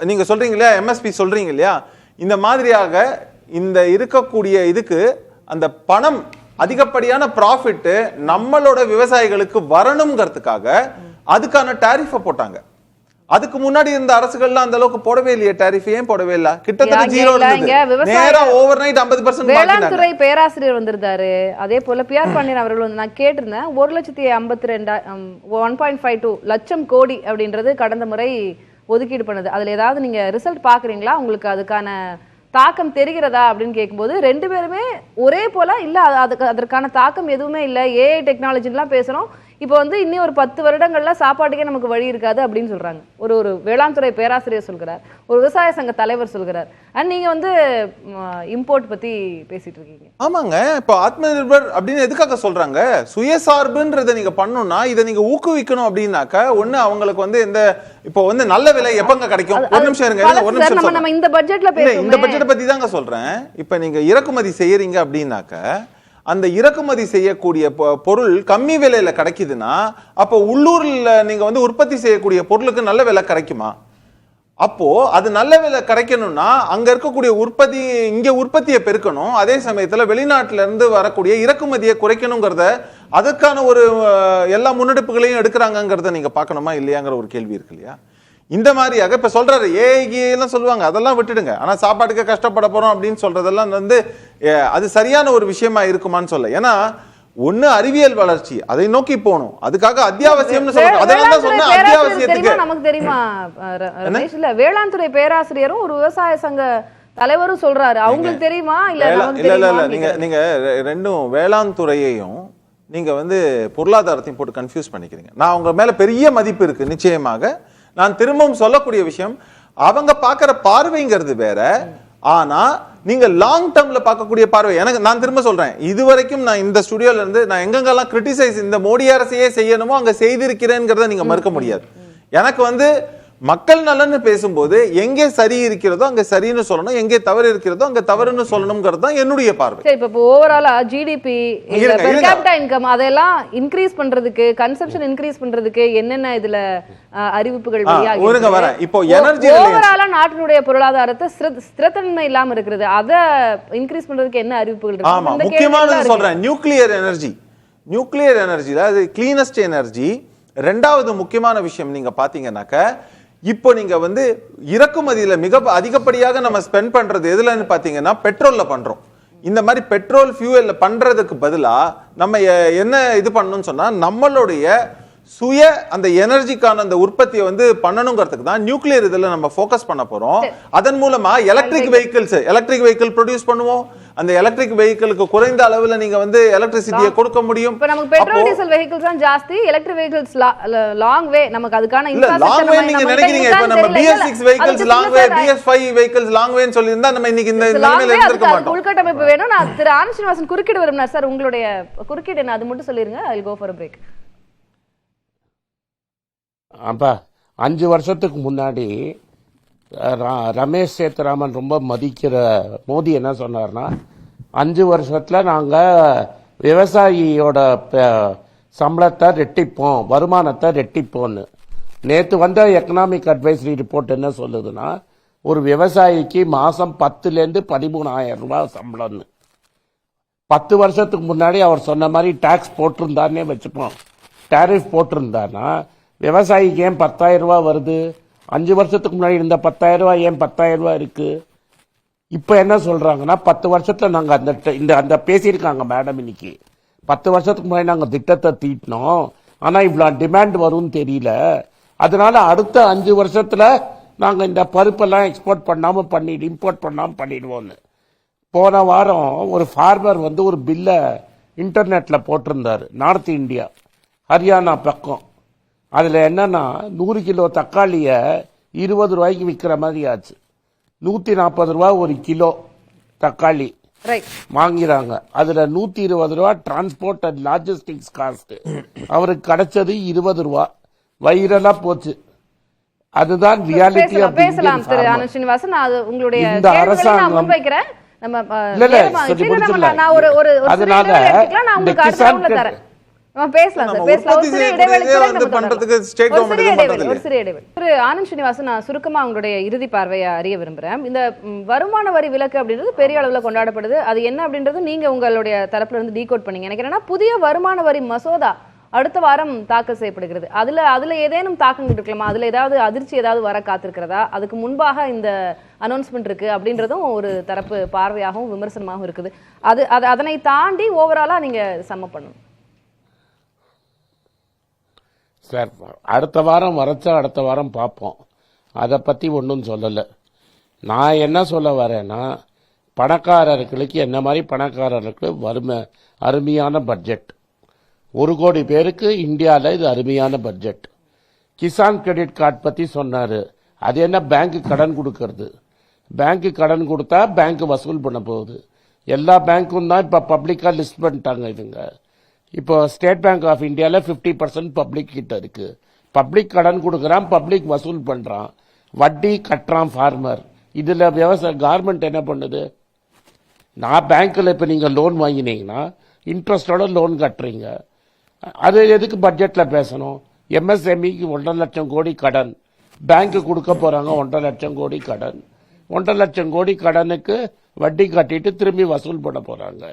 நீங்க சொல்றீங்க இல்லையா, MSP சொல்றீங்க இல்லையா, இந்த மாதிரியாக இந்த இருக்கக்கூடிய இதுக்கு அந்த பணம் அதிகப்படியான ப்ராஃபிட் நம்மளோட விவசாயிகளுக்கு வரணுங்கிறதுக்காக அதுக்கான டாரிஃபை போட்டாங்க. அதுக்கு முன்னாடி இருந்த அரசுகள்லாம் அந்த அளவுக்கு போடவே இல்லையே டாரிஃப். ஏன் போடவே இல்ல? கிட்டத்தட்ட ஜீரோ இருந்தது. நேரா ஓவர்நைட் 50% வேளாண் துறை பேராசிரியர் வந்திருந்தாரு. அதே போல பிஆர் பாண்டியன் அவர்கள் வந்து நான் கேட்டிருந்தேன், 1,52,1.52 லட்சம் கோடி அப்படின்றது கடந்த முறை ஒதுக்கீடு பண்ணது. அதுல ஏதாவது நீங்க ரிசல்ட் பாக்குறீங்களா, உங்களுக்கு அதுக்கான தாக்கம் தெரிகிறதா அப்படின்னு கேட்கும்போது ரெண்டு பேருமே ஒரே போல இல்ல, அதற்கான தாக்கம் எதுவுமே இல்லை, ஏஐ டெக்னாலஜிலாம் பேசுறோம், இப்போ வந்து இன்னும் ஒரு 10 வருடங்கள்ல சாப்பாட்டுக்கே நமக்கு வழி இருக்காது அப்படின்னு சொல்றாங்க. ஒரு வேளாண் துறை பேராசிரியர் சொல்கிறார், ஒரு விவசாய சங்க தலைவர் சொல்கிறார். அண்ட் நீங்க வந்து இம்போர்ட் பத்தி பேசிட்டு இருக்கீங்க. ஆமாங்க, இப்போ ஆத்ம நிர்பர் அப்படின்னு எதுக்காக சொல்றாங்க? சுயசார்புன்றதை நீங்க பண்ணணும்னா இதை நீங்க ஊக்குவிக்கணும். அப்படின்னாக்கா ஒண்ணு அவங்களுக்கு வந்து இப்போ வந்து நல்ல விலை எப்பங்க கிடைக்கும்? ஒரு நிமிஷம் இருங்க, ஒரு நிமிஷம். நம்ம இந்த பட்ஜெட்ல பேசுறோம், இந்த பட்ஜெட் பத்தி தாங்க சொல்றேன். இப்போ நீங்க இறக்குமதி செய்யறீங்க அப்படின்னாக்க அந்த இறக்குமதி செய்யக்கூடிய பொருள் கம்மி விலையில கிடைக்குதுன்னா அப்போ உள்ளூர்ல நீங்க வந்து உற்பத்தி செய்யக்கூடிய பொருளுக்கு நல்ல விலை கிடைக்குமா? அப்போ அது நல்ல விலை கிடைக்கணும்னா அங்க இருக்கக்கூடிய இங்க உற்பத்தியை பெருக்கணும். அதே சமயத்துல வெளிநாட்டுல இருந்து வரக்கூடிய இறக்குமதியை குறைக்கணுங்கிறத அதற்கான ஒரு எல்லா முன்னெடுப்புகளையும் எடுக்கிறாங்கிறத நீங்க பார்க்கணுமா இல்லையாங்கிற ஒரு கேள்வி இருக்கு இல்லையா? இந்த மாதிரியாக இப்ப சொல்றாரு ஏஐலாம் சொல்லுவாங்க, அதெல்லாம் விட்டுடுங்க. ஆனா சாப்பாட்டுக்கு கஷ்டப்பட போறோம் அப்படின்னு சொல்றதெல்லாம் வந்து அது சரியான ஒரு விஷயமா இருக்குமான்னு சொல்ல. ஏன்னா ஒண்ணு அறிவியல் வளர்ச்சி, அதை நோக்கி போகணும். அதுக்காக அத்தியாவசியம்னு சொல்றாங்க. அதனால தான் சொன்னேன் அத்தியாவசியத்துக்கு. நமக்கு தெரியுமா ரமேஷ், இல்ல வேளாண் துறை பேராசிரியரும் ஒரு விவசாய சங்க தலைவரும் சொல்றாரு, அவங்களுக்கு தெரியுமா இல்ல? இல்ல நீங்க ரெண்டும் வேளாண் துறையையும் நீங்க வந்து பொருளாதாரத்தையும் போட்டு கன்ஃபியூஸ் பண்ணிக்கிறீங்க. நான் உங்க மேல பெரிய மதிப்பு இருக்கு நிச்சயமாக. நான் திரும்பவும் சொல்லக்கூடிய விஷயம், அவங்க பார்க்கிற பார்வைங்கிறது வேற. ஆனா நீங்க லாங் டேர்ம்ல பார்க்கக்கூடிய பார்வை எனக்கு, நான் திரும்ப சொல்றேன், இதுவரைக்கும் நான் இந்த ஸ்டுடியோல இருந்து நான் எங்கெங்கெல்லாம் கிரிட்டிசைஸ் இந்த மோடி அரசையே செய்யணுமோ அங்க செய்திருக்கிறேங்கிறத நீங்க மறுக்க முடியாது. எனக்கு வந்து மக்கள் நலன்னு பேசும்போது எங்கே சரி இருக்கிறதோ அங்க சரின்னு சொல்லணும், எங்கே தவறு இருக்கிறதோ அங்க தவறுன்னு சொல்லணும்ங்கிறது தான் என்னுடைய பார்வை. சரி, இப்போ ஓவராலா ஜிடிபி பெர் கேபிட்டா இன்கம் அதெல்லாம் இன்க்ரீஸ் பண்றதுக்கு, கன்சம்ப்ஷன் இன்க்ரீஸ் பண்றதுக்கு என்னென்ன இதுல அறிவிப்புகள் ஒருங்க வரேன். இப்போ எனர்ஜி ஓவராலா நாட்டினுடைய பொருளாதாரத்தை ஸ்திரத்தன்மை இல்லாம இருக்குது, அத இன்க்ரீஸ் பண்றதுக்கு என்ன அறிவிப்புகள் இருக்கு? ஆமா, முக்கியமானது சொல்றேன், நியூக்ளியர் எனர்ஜில அது கிளீனஸ்ட் எனர்ஜி. ரெண்டாவது முக்கியமான விஷயம் நீங்க பாத்தீங்கன்னாக்க, இப்போ நீங்க வந்து இறக்குமதியில மிக அதிகப்படியாக நம்ம ஸ்பெண்ட் பண்றது எதுலன்னு பாத்தீங்கன்னா பெட்ரோல்ல பண்றோம். இந்த மாதிரி பெட்ரோல் ஃபியூவல்ல பண்றதுக்கு பதிலா நம்ம என்ன இது பண்ணணும்னு சொன்னா நம்மளுடைய சுய அந்த எனர்ஜிக்கான அந்த உற்பத்தியை வந்து பண்ணணுங்கிறதுக்கு தான் நியூக்ளியர் இதுல நம்ம ஃபோக்கஸ் பண்ண போறோம். அதன் மூலமா எலக்ட்ரிக் வெஹிக்கிள் ப்ரொடியூஸ் பண்ணுவோம். அந்த எலக்ட்ரிக் வெஹிக்கிளுக்கு குறைந்த அளவுல நீங்க வந்து எலக்ட்ரிசிட்டியை கொடுக்க முடியும். இப்ப நமக்கு பெட்ரோல் டீசல் வெஹிக்கிள்ஸ் தான் ஜாஸ்தி, எலக்ட்ரிக் வெஹிக்கிள்ஸ் லாங் வே, நமக்கு அதுக்கான லாங் வே நீங்க நினைக்கிறீங்க. இப்ப நம்ம BS6 vehicles long way, BS5 vehicles long வேன்னு சொல்லி இருந்தா நம்ம இன்னைக்கு இந்த நிலைமையில இருந்திருக்க மாட்டோம். உள்கட்டமைப்பு வேணும். நான் திரு ஆனந்த் ஸ்ரீனிவாசன் குறுக்கிட விரும்பினார் சார், உங்களுடைய குறுக்கீடு என்ன அது மட்டும் சொல்லிருங்க. I will go for a break. அப்பா 5 வருஷத்துக்கு முன்னாடி ரமேஷ் சேத்துராமன் ரொம்ப மதிக்கிற மோடி என்ன சொன்னார்னா, 5 வருஷத்துல நாங்க விவசாயியோட சம்பளத்தை ரெட்டிப்போம், வருமானத்தை ரெட்டிப்போம்னு. நேற்று வந்த எக்கனாமிக் அட்வைசரி ரிப்போர்ட் என்ன சொல்லுதுன்னா, ஒரு விவசாயிக்கு மாசம் 10,000 to 13,000 ரூபாய் சம்பளம்னு. 10 வருஷத்துக்கு முன்னாடி அவர் சொன்ன மாதிரி டாக்ஸ் போட்டிருந்தாருன்னே வச்சுப்போம், டாரிஃப் போட்டிருந்தாருன்னா விவசாயிக்கு ஏன் 10,000 ரூபாய் வருது? 5 வருஷத்துக்கு முன்னாடி இருந்த 10,000 ரூபாய் ஏன் 10,000 ரூபாய் இருக்கு? இப்ப என்ன சொல்றாங்கன்னா, 10 வருஷத்துல நாங்க அந்த பேசியிருக்காங்க மேடம் இன்னைக்கு, 10 வருஷத்துக்கு முன்னாடி நாங்க திட்டத்தை தீட்டினோம், ஆனா இவ்வளவு டிமாண்ட் வரும்னு தெரியல, அதனால அடுத்த 5 வருஷத்துல நாங்க இந்த பருப்பெல்லாம் எக்ஸ்போர்ட் பண்ணாம இம்போர்ட் பண்ணாம பண்ணிடுவோம்னு. போன வாரம் ஒரு ஃபார்மர் வந்து ஒரு பில்ல இன்டர்நெட்ல போட்டிருந்தாரு, நார்த் இந்தியா ஹரியானா பக்கம். அதுல என்னன்னா 100 கிலோ தக்காளிய 20 ரூபாய்க்கு விற்கிற மாதிரி ஆச்சு. 140 ரூபாய் ஒரு கிலோ தக்காளி வாங்கிறாங்க. அதுல 120 ரூபாய் டிரான்ஸ்போர்ட் அண்ட் லாஜிஸ்டிக்ஸ் காஸ்ட். அவருக்கு கிடைச்சது 20 ரூபாய். வைரலா போச்சு. அதுதான் ரியாலிட்டி. பேசலாம் திரு ஆனந்த் ஸ்ரீனிவாசன், அது உங்களுடைய இந்த அரசாங்கம் முன்வைக்கிறேன். அதனால ஆனந்த் ஸ்ரீனிவாசன், நான் சுருக்கமா உங்களுடைய இறுதி பார்வையை அறிய விரும்புறேன். இந்த வருமான வரி விலக்கு அப்படின்றது பெரிய அளவுல கொண்டாடப்படுது, அது என்ன அப்படின்றது நீங்க உங்களுடைய தரப்புல இருந்து டீகோட் பண்ணீங்க. எனக்கு என்னன்னா, புதிய வருமான வரி மசோதா அடுத்த வாரம் தாக்கல் செய்யப்படுகிறது. அதுல ஏதேனும் தாக்கங்கள் இருக்கலாமா? அதுல ஏதாவது அதிர்ச்சி ஏதாவது வர காத்திருக்கிறதா? அதுக்கு முன்பாக இந்த அனௌன்ஸ்மெண்ட் இருக்கு அப்படின்றதும் ஒரு தரப்பு பார்வையாகவும் விமர்சனமாகவும் இருக்குது. அதனை தாண்டி ஓவராலா நீங்க சம்ம பண்ணணும் சார். அடுத்த வாரம் வரைச்சா அடுத்த வாரம் பார்ப்போம். அதை பத்தி ஒன்றும் சொல்லலை. நான் என்ன சொல்ல வரேன்னா, பணக்காரர்களுக்கு என்ன மாதிரி பணக்காரர்களுக்கு அருமையான பட்ஜெட். 1 கோடி பேருக்கு இந்தியாவில் இது அருமையான பட்ஜெட். கிசான் கிரெடிட் கார்டு பத்தி சொன்னாரு. அது என்ன, பேங்க் கடன் கொடுக்கறது. பேங்க் கடன் கொடுத்தா பேங்க் வசூல் பண்ண போகுது. எல்லா பேங்க்கும் தான் இப்ப பப்ளிக்கா லிஸ்ட் பண்ணிட்டாங்க. இதுங்க இப்போ ஸ்டேட் பேங்க் ஆஃப் இந்தியாவில் 50% பப்ளிக் கிட்ட இருக்கு. பப்ளிக் கடன் கொடுக்கறான், பப்ளிக் வசூல் பண்றான், வட்டி கட்டுறான் ஃபார்மர். இதுல கவர்மெண்ட் என்ன பண்ணுது? நான் பேங்க்ல இப்ப நீங்க லோன் வாங்கினீங்கன்னா இன்ட்ரெஸ்டோட லோன் கட்டுறீங்க. அது எதுக்கு பட்ஜெட்ல பேசணும்? MSMEக்கு 1.5 லட்சம் கோடி கடன் பேங்க் கொடுக்க போறாங்க. 1.5 லட்சம் கோடி கடன். 1.5 லட்சம் கோடி கடனுக்கு வட்டி கட்டிட்டு திரும்பி வசூல் பண்ண போறாங்க.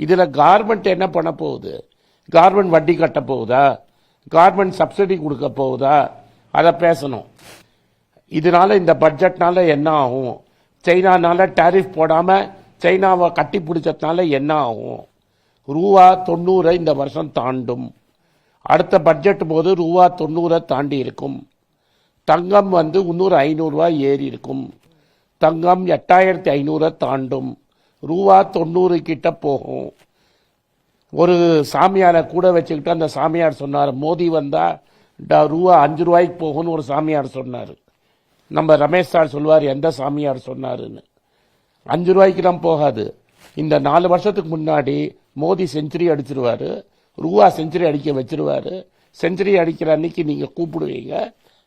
இதுல கவர்மெண்ட் என்ன பண்ண போகுது? கவர்மெண்ட் வட்டி கட்ட போகுதா? கவர்மெண்ட் சப்சிடி கொடுக்க போகுதா? அதை பேசணும். இதனால இந்த பட்ஜெட்னால என்ன ஆகும்? சைனானால டாரிஃப் போடாம சைனாவை கட்டி பிடிச்சதுனால என்ன ஆகும்? ரூபா 90 இந்த வருஷம் தாண்டும். அடுத்த பட்ஜெட் போது ரூபா 90 தாண்டி இருக்கும். தங்கம் வந்து 500 ரூபாய் ஏறி இருக்கும். தங்கம் 8500 தாண்டும். ரூபா 90 கிட்ட போகும். ஒரு சாமியாரை கூட வச்சுக்கிட்டு அந்த சாமியார் சொன்னார், மோடி வந்தா ரூபா 5 ரூபாய்க்கு போகும்னு ஒரு சாமியார் சொன்னார். நம்ம ரமேஷ் சார் சொல்வார், எந்த சாமியார் சொன்னாருன்னு. 5 ரூபாய்க்கு தான் போகாது. இந்த 4 வருஷத்துக்கு முன்னாடி மோடி செஞ்சுரி அடிச்சிருவாரு, ரூபா செஞ்சுரி அடிக்க வச்சிருவாரு. செஞ்சுரி அடிக்கிற அன்னைக்கு நீங்க கூப்பிடுவீங்க,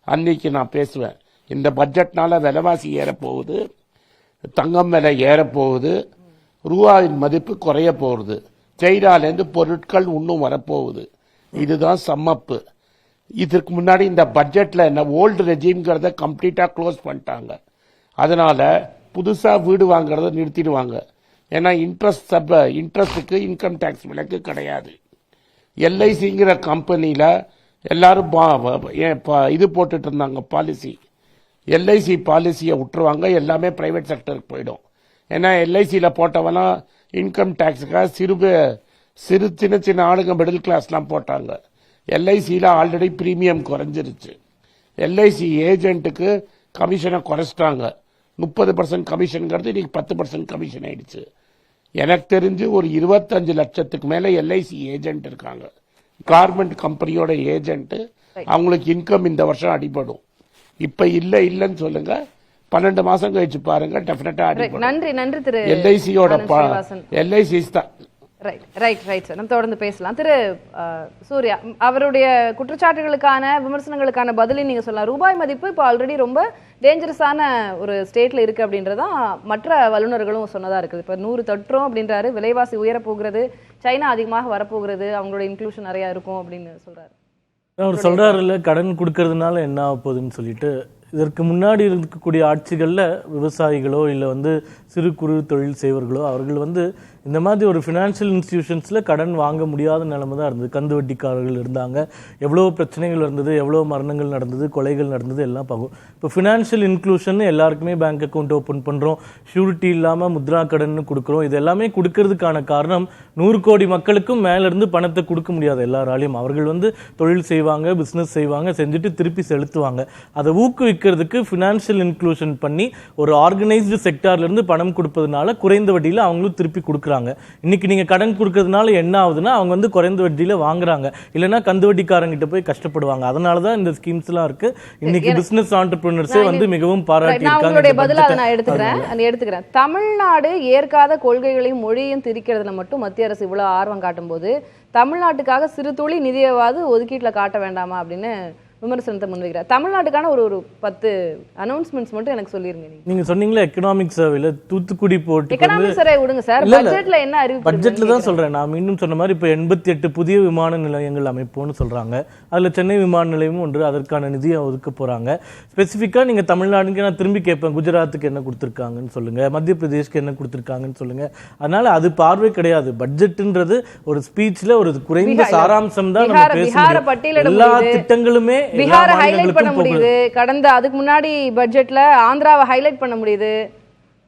அன்னைக்கு நான் பேசுவேன். இந்த பட்ஜெட்னால விலைவாசி ஏறப்போகுது, தங்கம் விலை ஏறப்போகுது, ரூபாயின் மதிப்பு குறைய போகுது, சைனாலேருந்து பொருட்கள் இன்னும் வரப்போகுது. இதுதான் சம்மப்பு. இதற்கு முன்னாடி இந்த பட்ஜெட்ல என்ன ஓல்டு ரெஜிம்ங்கிறத கம்ப்ளீட்டா க்ளோஸ் பண்ணிட்டாங்க. அதனால புதுசா வீடு வாங்குறத நிறுத்திடுவாங்க. ஏன்னா இன்ட்ரெஸ்டுக்கு இன்கம் டேக்ஸ் விலக்கு கிடையாது. LICங்கிற கம்பெனியில எல்லாரும் இது போட்டுட்டு இருந்தாங்க பாலிசி. LIC பாலிசியை விட்டுருவாங்க, எல்லாமே பிரைவேட் செக்டருக்கு போயிடும். ஏன்னா LICல போட்டவனா இன்கம் டேக்ஸுக்காக சிறு சின்ன சின்ன ஆளுங்க மிடில் கிளாஸ்லாம் போட்டாங்க. LICல ஆல்ரெடி பிரீமியம் குறைஞ்சிருச்சு. LIC ஏஜென்ட்டுக்கு கமிஷனை குறைச்சிட்டாங்க. 30% கமிஷன்ங்கிறது இன்னைக்கு 10% கமிஷன் ஆயிடுச்சு. எனக்கு தெரிஞ்சு ஒரு 25 லட்சத்துக்கு மேல எல்ஐசி ஏஜென்ட் இருக்காங்க, கார்மெண்ட் கம்பெனியோட ஏஜென்ட். அவங்களுக்கு இன்கம் இந்த வருஷம் அடிபடும். இப்ப இல்லன்னு சொல்லுங்க, 12 மாசம் கழிச்சு பாருங்க, டெஃபினட்டா அடிபடும். நன்றி நன்றி திரு எல்ஐசியோட எல்ஐசி தான். ரைட் சார், நம்ம தொடர்ந்து பேசலாம். திரு சூர்யா, அவருடைய குற்றச்சாட்டுகளுக்கான விமர்சனங்களுக்கான பதிலையும் நீங்க சொல்லலாம். ரூபாய் மதிப்பு இப்போ ஆல்ரெடி ரொம்ப டேஞ்சரஸான ஒரு ஸ்டேட்ல இருக்கு அப்படின்றதான் மற்ற வல்லுநர்களும் சொன்னதா இருக்குது. இப்போ 100 தட்டுறோம் அப்படின்றாரு, விலைவாசி உயரப்போகிறது, சைனா அதிகமாக வரப்போகிறது, அவங்களோட இன்க்ளூஷன் நிறைய இருக்கும் அப்படின்னு சொல்றாரு. அவர் சொல்றாருல்ல கடன் கொடுக்கறதுனால என்ன ஆக போகுதுன்னு சொல்லிட்டு. இதற்கு முன்னாடி இருக்கக்கூடிய ஆட்சிகளில் விவசாயிகளோ இல்லை சிறு குறு தொழில் செய்வர்களோ அவர்கள் இந்த மாதிரி ஒரு ஃபினான்ஷியல் இன்ஸ்டிடியூஷன்ஸில் கடன் வாங்க முடியாத நிலைமை தான் இருந்தது. கந்து வட்டிக்காரர்கள் இருந்தாங்க, எவ்வளோ பிரச்சனைகள் இருந்தது, எவ்வளோ மரணங்கள் நடந்தது, கொலைகள் நடந்தது, எல்லாம் பார்க்கும். இப்போ ஃபினான்ஷியல் இன்க்ளூஷன் எல்லாருக்குமே பேங்க் அக்கௌண்ட் ஓப்பன் பண்ணுறோம், ஷூரிட்டி இல்லாமல் முத்ரா கடன் கொடுக்குறோம். இது எல்லாமே கொடுக்கறதுக்கான காரணம் 100 கோடி மக்களுக்கும் மேலேருந்து பணத்தை கொடுக்க முடியாது எல்லாராலையும். அவர்கள் தொழில் செய்வாங்க, பிஸ்னஸ் செய்வாங்க, செஞ்சுட்டு திருப்பி செலுத்துவாங்க. அதை ஊக்குவிக்கிறதுக்கு ஃபினான்ஷியல் இன்க்ளூஷன் பண்ணி ஒரு ஆர்கனைஸ்டு செக்டார்லேருந்து பணம் கொடுப்பதனால குறைந்த வட்டியில் அவங்களும் திருப்பி கொடுக்குறாங்க. இன்னைக்கு நீங்க கடன் கொடுக்கறதுனால என்ன ஆகுதுன்னா அவங்க குறைந்த வட்டியில வாங்குறாங்க, இல்லைன்னா கந்து வட்டிக்காரங்கிட்ட போய் கஷ்டப்படுவாங்க. அதனாலதான் இந்த ஸ்கீம்ஸ் எல்லாம் இருக்கு. இன்னைக்கு பிசினஸ் ஆண்டர்பிரினர்ஸே மிகவும் பாராட்டி எடுத்துக்கிறேன். தமிழ்நாடு ஏற்காத கொள்கைகளையும் மொழியையும் திரிக்கிறதுல மட்டும் மத்திய அரசு இவ்வளவு ஆர்வம் காட்டும் போது தமிழ்நாட்டுக்காக சிறு துளி நிதியாவது ஒதுக்கீட்டுல காட்ட வேண்டாமா அப்படின்னு விமர்சனத்தை முன்வைக்கிறார். தமிழ்நாட்டுக்கான ஒரு 10 அனௌன்ஸ்மெண்ட்ஸ் மட்டும் எனக்கு சொல்லிருங்க. நீங்க சொன்னீங்களா எக்கனாமிக் சர்வேல தூத்துக்குடி போர்ட் எக்கனாமிக் சர்வே விடுங்க சார், பட்ஜெட்ல என்ன அறிவிப்பு? பட்ஜெட்ல தான் சொல்றேன். நான் இன்னும் சொன்ன மாதிரி இப்ப 88 புதிய விமான நிலையங்கள் அமைப்போம்னு சொல்றாங்க. அதுல சென்னை விமான நிலையமும் ஒன்று, அதற்கான நிதியை ஒதுக்க போறாங்க. ஸ்பெசிஃபிக்கா நீங்க தமிழ்நாடுக்கு நான் திரும்பி கேட்பேன், குஜராத்துக்கு என்ன கொடுத்திருக்காங்கன்னு சொல்லுங்க, மத்திய பிரதேஷ்க்கு என்ன கொடுத்திருக்காங்கன்னு சொல்லுங்க. அதனால அது பார்வை கிடையாது. பட்ஜெட்ன்றது ஒரு ஸ்பீச்ல ஒரு குறைந்த சாராம்சம் தான் நம்ம பேசுறோம். எல்லா திட்டங்களுமே பீகாரை ஹைலைட் பண்ண முடியுது, கடந்த அதுக்கு முன்னாடி பட்ஜெட்ல ஆந்திராவை ஹைலைட் பண்ண முடியுது.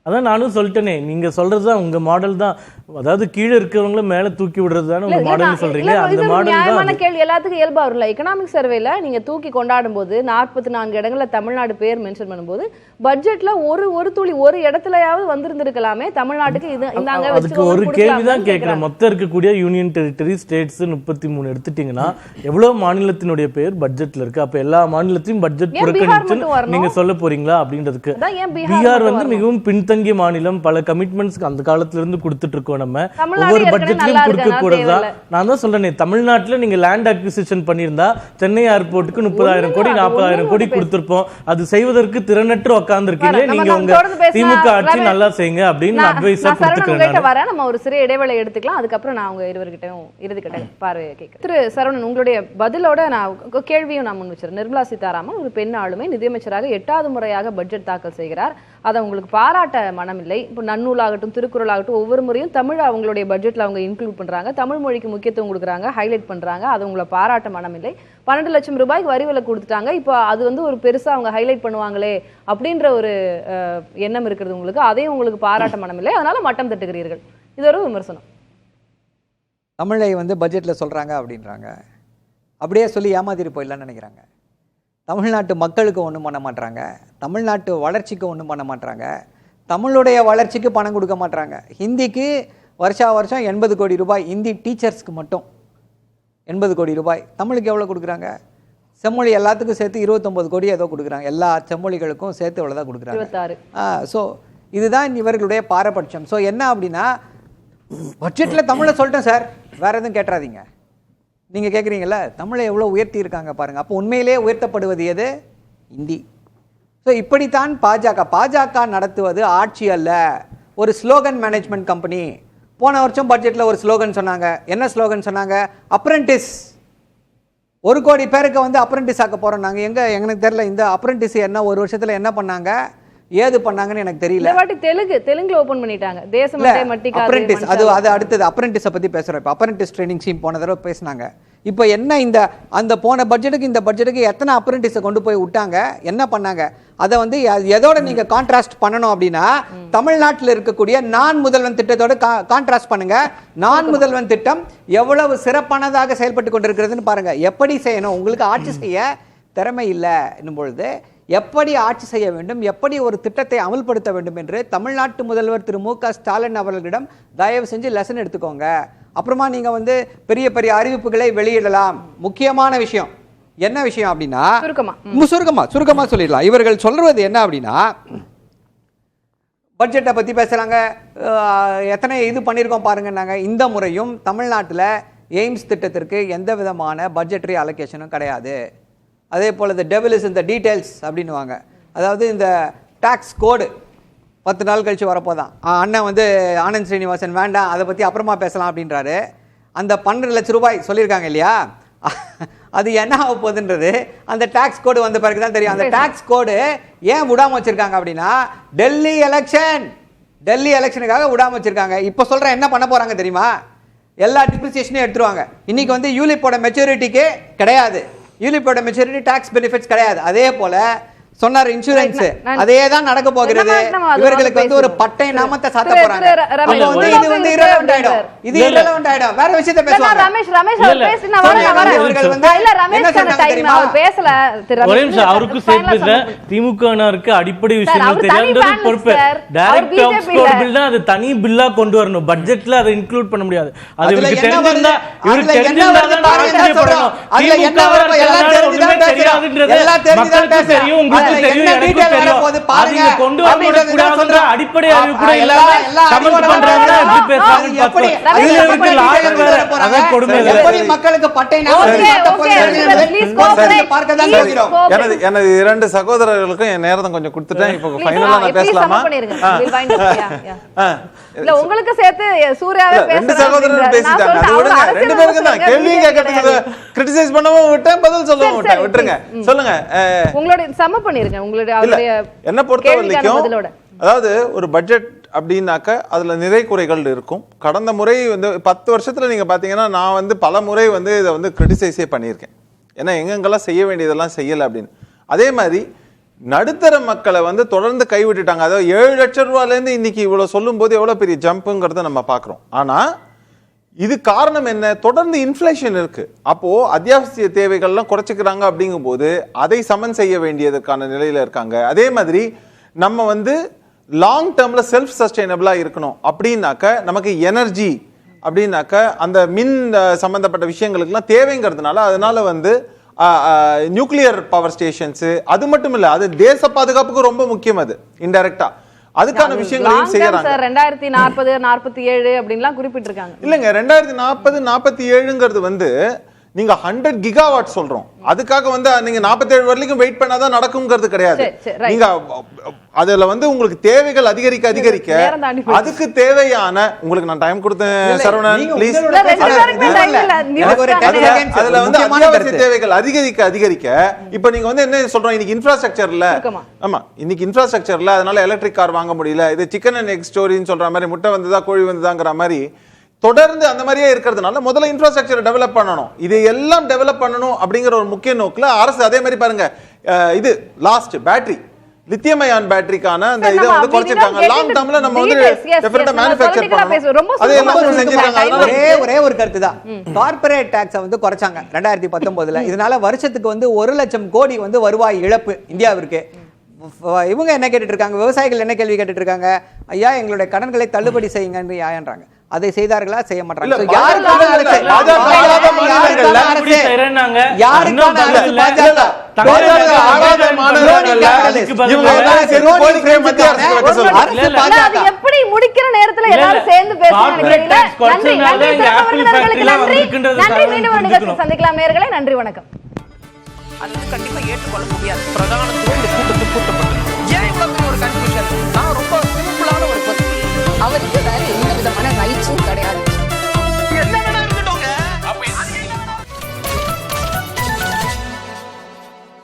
அதான் நானும் சொல்லிட்டேனே, நீங்க சொல்றதுதான் உங்க மாடல் தான். அதாவது கீழே இருக்கிறவங்கள மேல தூக்கி விடுறது தானே உங்க மாடல் சொல்றீங்க. அந்த மாடல் நியாயமான கேள்வி எல்லாத்துக்கும் இயல்பா வரல. எக்கனாமிக் சர்வேல நீங்க தூக்கி கொண்டாடும் போது 44 இடங்கள்ல தமிழ்நாடு பேர் மென்ஷன் பண்ணும்போது பட்ஜெட்ல ஒரு துளி ஒரு இடத்துலயாவது வந்திருந்திருக்கலாமே தமிழ்நாட்டுக்கு. இது இந்தாங்க அதுக்கு ஒரு கேள்விதான் கேட்கிறேன். மொத்தம் இருக்கக்கூடிய யூனியன் டெரிட்டரி ஸ்டேட்ஸ் 33 எடுத்துட்டீங்கன்னா எவ்வளவு மாநிலத்தினுடைய பேர் பட்ஜெட்ல இருக்கு? அப்ப எல்லா மாநிலத்தையும் பட்ஜெட் புறக்கணிச்சு நீங்க சொல்ல போறீங்களா அப்படின்றதுக்கு? பீகார் மிகவும் பின்தங்கிய மாநிலம். பல கமிட்மெண்ட்ஸ் அந்த காலத்துல இருந்து கொடுத்துட்டு இருக்கோம். நம்ம ஒவ்வொரு பட்ஜெட்லயும் கொடுக்க கூடாதா? நான் தான் சொல்றேன், தமிழ்நாட்டுல நீங்க லேண்ட் அக்விசிஷன் பண்ணியிருந்தா சென்னை ஏர்போர்ட்டுக்கு 30,000 கோடி 40,000 கோடி கொடுத்திருப்போம். அது செய்வதற்கு திறனற்று உட்கார்ந்து இருக்கீங்க. நீங்க உங்க திமுக ஆட்சி நல்லா செய்யுங்க அப்படின்னு அட்வைஸா கொடுத்துக்கிறேன். நம்ம ஒரு சிறிய இடைவேளை எடுத்துக்கலாம். அதுக்கப்புறம் நான் உங்க இருவர்கிட்டயும் இறுதிக்கட்ட பார்வையை கேட்கிறேன். திரு சரவணன், உங்களுடைய பதிலோட நான் கேள்வியும் நான் முன் வச்சிருக்கேன். நிர்மலா சீதாராமன் ஒரு பெண் ஆளுமை நிதியமைச்சராக 8வது முறையாக பட்ஜெட் தாக்கல் செய்கிறார். அதை உங்களுக்கு பாராட்ட மனமில்லை. இப்போ நன்னூல் ஆகட்டும், திருக்குறள் ஆகட்டும், ஒவ்வொரு முறையும் தமிழ் அவங்களுடைய பட்ஜெட்ல அவங்க இன்க்ளூட் பண்றாங்க, தமிழ் மொழிக்கு முக்கியத்துவம் கொடுக்குறாங்க, ஹைலைட் பண்றாங்க. அது உங்களை பாராட்ட மனமில்லை. 12 லட்சம் ரூபாய்க்கு வரி விலக்கு கொடுத்துட்டாங்க. இப்போ அது ஒரு பெருசா அவங்க ஹைலைட் பண்ணுவாங்களே அப்படின்ற ஒரு எண்ணம் இருக்கிறது உங்களுக்கு. அதையும் உங்களுக்கு பாராட்ட மனமில்லை, அதனால மட்டம் தட்டுகிறீர்கள். இது ஒரு விமர்சனம். தமிழை பட்ஜெட்ல சொல்றாங்க அப்படின்றாங்க, அப்படியே சொல்லி ஏமாத்திட்டு போயிடலான்னு நினைக்கிறாங்க. தமிழ்நாட்டு மக்களுக்கு ஒன்றும் பண்ண மாட்டாங்க, தமிழ்நாட்டு வளர்ச்சிக்கு ஒன்றும் பண்ண மாட்டாங்க, தமிழுடைய வளர்ச்சிக்கு பணம் கொடுக்க மாட்டாங்க. ஹிந்திக்கு வருஷம் 80 கோடி ரூபாய், ஹிந்தி டீச்சர்ஸ்க்கு மட்டும் 80 கோடி ரூபாய். தமிழுக்கு எவ்வளோ கொடுக்குறாங்க? செம்மொழி எல்லாத்துக்கும் சேர்த்து 29 கோடி ஏதோ கொடுக்குறாங்க. எல்லா செம்மொழிகளுக்கும் சேர்த்து எவ்வளோதான் கொடுக்குறாங்க. ஸோ இதுதான் இவர்களுடைய பாரபட்சம். ஸோ என்ன அப்படின்னா, பட்ஜெட்டில் தமிழை சொல்லிட்டேன் சார், வேற எதுவும் கேட்டுறாதீங்க. நீங்கள் கேட்குறீங்களா தமிழை எவ்வளோ உயர்த்தி இருக்காங்க பாருங்கள். அப்போ உண்மையிலே உயர்த்தப்படுவது எது? ஹிந்தி. ஸோ இப்படித்தான் பாஜக நடத்துவது ஆட்சி அல்ல, ஒரு ஸ்லோகன் மேனேஜ்மெண்ட் கம்பெனி. போன வருஷம் பட்ஜெட்டில் ஒரு ஸ்லோகன் சொன்னாங்க. என்ன ஸ்லோகன் சொன்னாங்க? அப்ரெண்டிஸ். 1 கோடி பேருக்கு அப்ரெண்டிஸ் ஆக்க போகிறோம் நாங்கள். எனக்கு தெரியல இந்த அப்ரெண்டிஸ் என்ன ஒரு வருஷத்தில் என்ன பண்ணாங்க, ஏது பண்ணாங்கன்னு எனக்கு தெரியல. தெலுங்குல ஓபன் பண்ணிட்டாங்க. அப்ரெண்டிஸ் அது அடுத்தது அப்ரெண்டிஸை பற்றி பேசுகிறோம். இப்போ அப்ரெண்டிஸ் ட்ரைனிங் ஸ்கீம் போன தடவை பேசினாங்க. இப்போ என்ன அந்த போன பட்ஜெட்டுக்கு இந்த பட்ஜெட்டுக்கு எத்தனை அப்ரெண்டிஸை கொண்டு போய் விட்டாங்க, என்ன பண்ணாங்க? அதை எதோட நீங்க கான்ட்ராஸ்ட் பண்ணணும் அப்படின்னா, தமிழ்நாட்டில் இருக்கக்கூடிய நான் முதல்வன் திட்டத்தோட கான்ட்ராஸ்ட் பண்ணுங்க. நான் முதல்வன் திட்டம் எவ்வளவு சிறப்பானதாக செயல்பட்டு கொண்டிருக்கிறதுன்னு பாருங்க. எப்படி செய்யணும், உங்களுக்கு ஆட்சி செய்ய திறமை இல்லை என்னும் பொழுது எப்படி ஆட்சி செய்ய வேண்டும், எப்படி ஒரு திட்டத்தை அமல்படுத்த வேண்டும் என்று தமிழ்நாட்டு முதல்வர் திரு மு.க. ஸ்டாலின் அவர்களிடம் தயவு செஞ்சு லெசன் எடுத்துக்கோங்க. அப்புறமா நீங்க வந்து பெரிய பெரிய அறிவிப்புகளை வெளியிடலாம். முக்கியமான விஷயம் என்ன விஷயம் அப்படின்னா, சுருக்கமா சொல்லிடலாம். இவர்கள் சொல்றது என்ன அப்படின்னா, பட்ஜெட்டை பத்தி பேசுறாங்க, எத்தனை இது பண்ணியிருக்கோம் பாருங்கன்னாங்க. இந்த முறையும் தமிழ்நாட்டில் எய்ம்ஸ் திட்டத்திற்கு எந்த விதமான பட்ஜெட்டரி அலோகேஷனும் கிடையாது. அதே போல் இந்த டெவில் இஸ் இந்த டீட்டெயில்ஸ் அப்படின்னுவாங்க. அதாவது இந்த டாக்ஸ் கோடு 10 நாள் கழிச்சு வரப்போதான். அண்ணன் வந்து ஆனந்த் ஸ்ரீனிவாசன் வேண்டாம், அதை பற்றி அப்புறமா பேசலாம் அப்படின்றாரு. அந்த 12 லட்சம் ரூபாய் சொல்லியிருக்காங்க இல்லையா, அது என்ன ஆக போகுதுன்றது அந்த டாக்ஸ் கோடு வந்த பிறகு தான் தெரியும். அந்த டாக்ஸ் கோடு ஏன் விடாம வச்சிருக்காங்க அப்படின்னா, டெல்லி எலெக்ஷனுக்காக விடாம வச்சிருக்காங்க. இப்போ சொல்றேன் என்ன பண்ண போறாங்க தெரியுமா, எல்லா டிப்ரிசியேஷனையும் எடுத்துருவாங்க. இன்னைக்கு வந்து யூலிப்போட மெச்சூரிட்டிக்கு கிடையாது, யூலிப்போட மெச்சூரிட்டி டாக்ஸ் பெனிஃபிட்ஸ் கிடையாது. அதே போல சொன்னார் இன்சூரன்ஸ், அதே தான் நடக்க போகிறது. இவர்களுக்கு வந்து ஒரு பட்டை நாமத்தை சாத்த போறாங்க. அப்ப வந்து இது வந்து irrelevant ஆயிடும், இது irrelevant ஆயிடும். வேற விஷயத்தை பேசுவாங்க. ரமேஷ் அவர் பேசினா வரேன். இவர்கள் வந்து இல்ல ரமேஷ் டைம் அவர் பேசல. ஒரே நிமிஷம், அவருக்கு சேர்த்து திமுகவினருக்கு அடிப்படை விஷயங்கள் தெரியாதது பொறுப்பு. டைரக்ட் டாக்ஸ் கோட் பில் தான் அது தனி பில்லா கொண்டு வரணும். பட்ஜெட்ல அதை இன்க்ளூட் பண்ண முடியாது. அது இவருக்கு தெரிஞ்சிருந்தா ஆச்சரியப்படணும். அதுல என்ன வரும் எல்லாம் தெரிஞ்சுதான் பேசுறோம், எல்லாம் தெரிஞ்சுதான் பேசுறோம். உங்களுக்கு தெரியும், எனக்கு தெரியும். பாருங்க கொண்டு வரக்கூடாதுன்ற அடிப்படை அறிவு கூட இல்லாம கமெண்ட் பண்றாங்க. எப்படி பேசுறாங்க எப்படி அதை கொடுமை. எப்படி மக்களுக்கு பட்டை நாமத்தை சாத்த போறீங்க பார்க்க தான் போகிறோம். எனது 2 சகோதரர்களுக்கும் என் நேரத்தை கொஞ்சம் கொடுத்துட்டேன். இப்போ ஃபைனலா நான் பேசலாமா? இல்ல உங்களுக்கு சேர்த்து சூர்யாவே பேசுறாங்க. 2 சகோதரர்கள் பேசிட்டாங்க, அது விடுங்க. 2 பேருக்கு தான் கேள்வி கேட்கறது, கிரிட்டிசைஸ் பண்ணவும் விட்டேன், பதில் சொல்லவும் விட்டேன். விட்டுருங்க, சொல்லுங்க. உங்களுடைய சம பண்ணிருங்க. உங்களுடைய என்ன பொறுத்த வரைக்கும், அதாவது ஒரு பட்ஜெட் அப்படின்னாக்க அதுல நிறை குறைகள் இருக்கும். கடந்த முறை வந்து 10 வருஷத்துல நீங்க பாத்தீங்கன்னா நான் வந்து பல முறை வந்து இதை வந்து கிரிட்டிசைஸே பண்ணியிருக்கேன். ஏன்னா எங்கெங்கெல்லாம் செய்ய வேண்டியதெல்லாம் செய்யலை அப்படின்னு. அதே மாதிரி நடுத்தர மக்களை வந்து தொடர்ந்து கைவிட்டுட்டாங்க. அதாவது 7 லட்சம் ரூபாயிலேருந்து இன்னைக்கு இவ்வளவு சொல்லும் போது எவ்வளவு பெரிய ஜம்புங்கிறத நம்ம பார்க்குறோம். ஆனா இது காரணம் என்ன, தொடர்ந்து இன்ஃப்ளேஷன் இருக்கு. அப்போ அத்தியாவசிய தேவைகள்லாம் குறைச்சிக்கிறாங்க. அப்படிங்கும் போது அதை சமன் செய்ய வேண்டியதற்கான நிலையில இருக்காங்க. அதே மாதிரி நம்ம வந்து லாங் டேர்ம்ல செல்ஃப் சஸ்டைனபிளா இருக்கணும் அப்படின்னாக்க நமக்கு எனர்ஜி அப்படின்னாக்க அந்த மின் சம்பந்தப்பட்ட விஷயங்களுக்குலாம் தேவைங்கிறதுனால அதனால வந்து நியூக்ளியர் பவர் ஸ்டேஷன்ஸ், அது மட்டும் இல்ல அது தேச பாதுகாப்புக்கு ரொம்ப முக்கியம். அது இன்டைரக்டா அதுக்கான விஷயங்களையும் செய்யறாங்க. 2040 47 அப்படின்லாம் குறிப்பிட்டிருக்காங்க. இல்லங்க, 2040 47ங்கிறது வந்து நீங்க 100 கிகாவாட் சொல்றோம். அதுக்காக வந்து நீங்க 47 வரைக்கும் வெயிட் பண்ணாதான் நடக்கும்ங்கிறது கிடையாது. நீங்க அதுல வந்து உங்களுக்கு தேவைகள் அதிகரிக்க அதிகரிக்க அதுக்கு தேவையான, உங்களுக்கு நான் டைம் கொடுத்தேன் சரவணன் ப்ளீஸ், அதுல வந்து அத்தியாவசிய தேவைகள் அதிகரிக்க அதிகரிக்க இப்ப நீங்க வந்து என்ன சொல்றோம், இன்னைக்கு இன்ஃப்ராஸ்ட்ரக்சர்ல, ஆமா இன்னைக்கு இன்ஃப்ராஸ்ட்ரக்சர்ல அதனால எலக்ட்ரிக் கார் வாங்க முடியல, இது சிக்கன் அண்ட் எக் ஸ்டோரின்னு சொல்ற மாதிரி, முட்டை வந்ததா கோழி வந்ததாங்கிற மாதிரி தொடர்ந்து அந்த மாதிரியே இருக்கிறதுனால முதல்ல இன்ஃப்ராஸ்ட்ரக்சர் டெவலப் பண்ணணும். இதை எல்லாம் டெவலப் பண்ணணும் அப்படிங்கிற ஒரு முக்கிய நோக்கில் அரசு அதே மாதிரி பாருங்க, இது லாஸ்ட் பேட்டரி லித்தியம் அயான் பேட்டரிக்கான அந்த இதை வந்து குறைச்சிட்டாங்க. லாங் டேர்ம்ல நம்ம வந்து டெஃபினட்டா மேனுஃபேக்சர் பண்ணணும். அதே எல்லாம் செஞ்சிருக்காங்க. ஒரே ஒரு கருத்து தான், கார்ப்பரேட் டாக்ஸை வந்து குறைச்சாங்க 2019ல. இதனால வருஷத்துக்கு வந்து 1 லட்சம் கோடி வந்து வருவாய் இழப்பு இந்தியாவிற்கு. இவங்க என்ன கேட்டுட்டு இருக்காங்க, விவசாயிகள் என்ன கேள்வி கேட்டுட்டு இருக்காங்க, ஐயா எங்களுடைய கடன்களை தள்ளுபடி செய்யுங்கன்னு யான்றாங்க. அதை செய்தார்களா செய்ய மாட்டாங்க. எப்படி முடிக்கிற நேரத்துல எல்லாரும் சேர்ந்து பேசுறாங்க. சந்திக்கலாம் நேயர்களே, நன்றி வணக்கம். அது வந்து கண்டிப்பா ஏற்றுக்கொள்ள முடியாது. பிரதான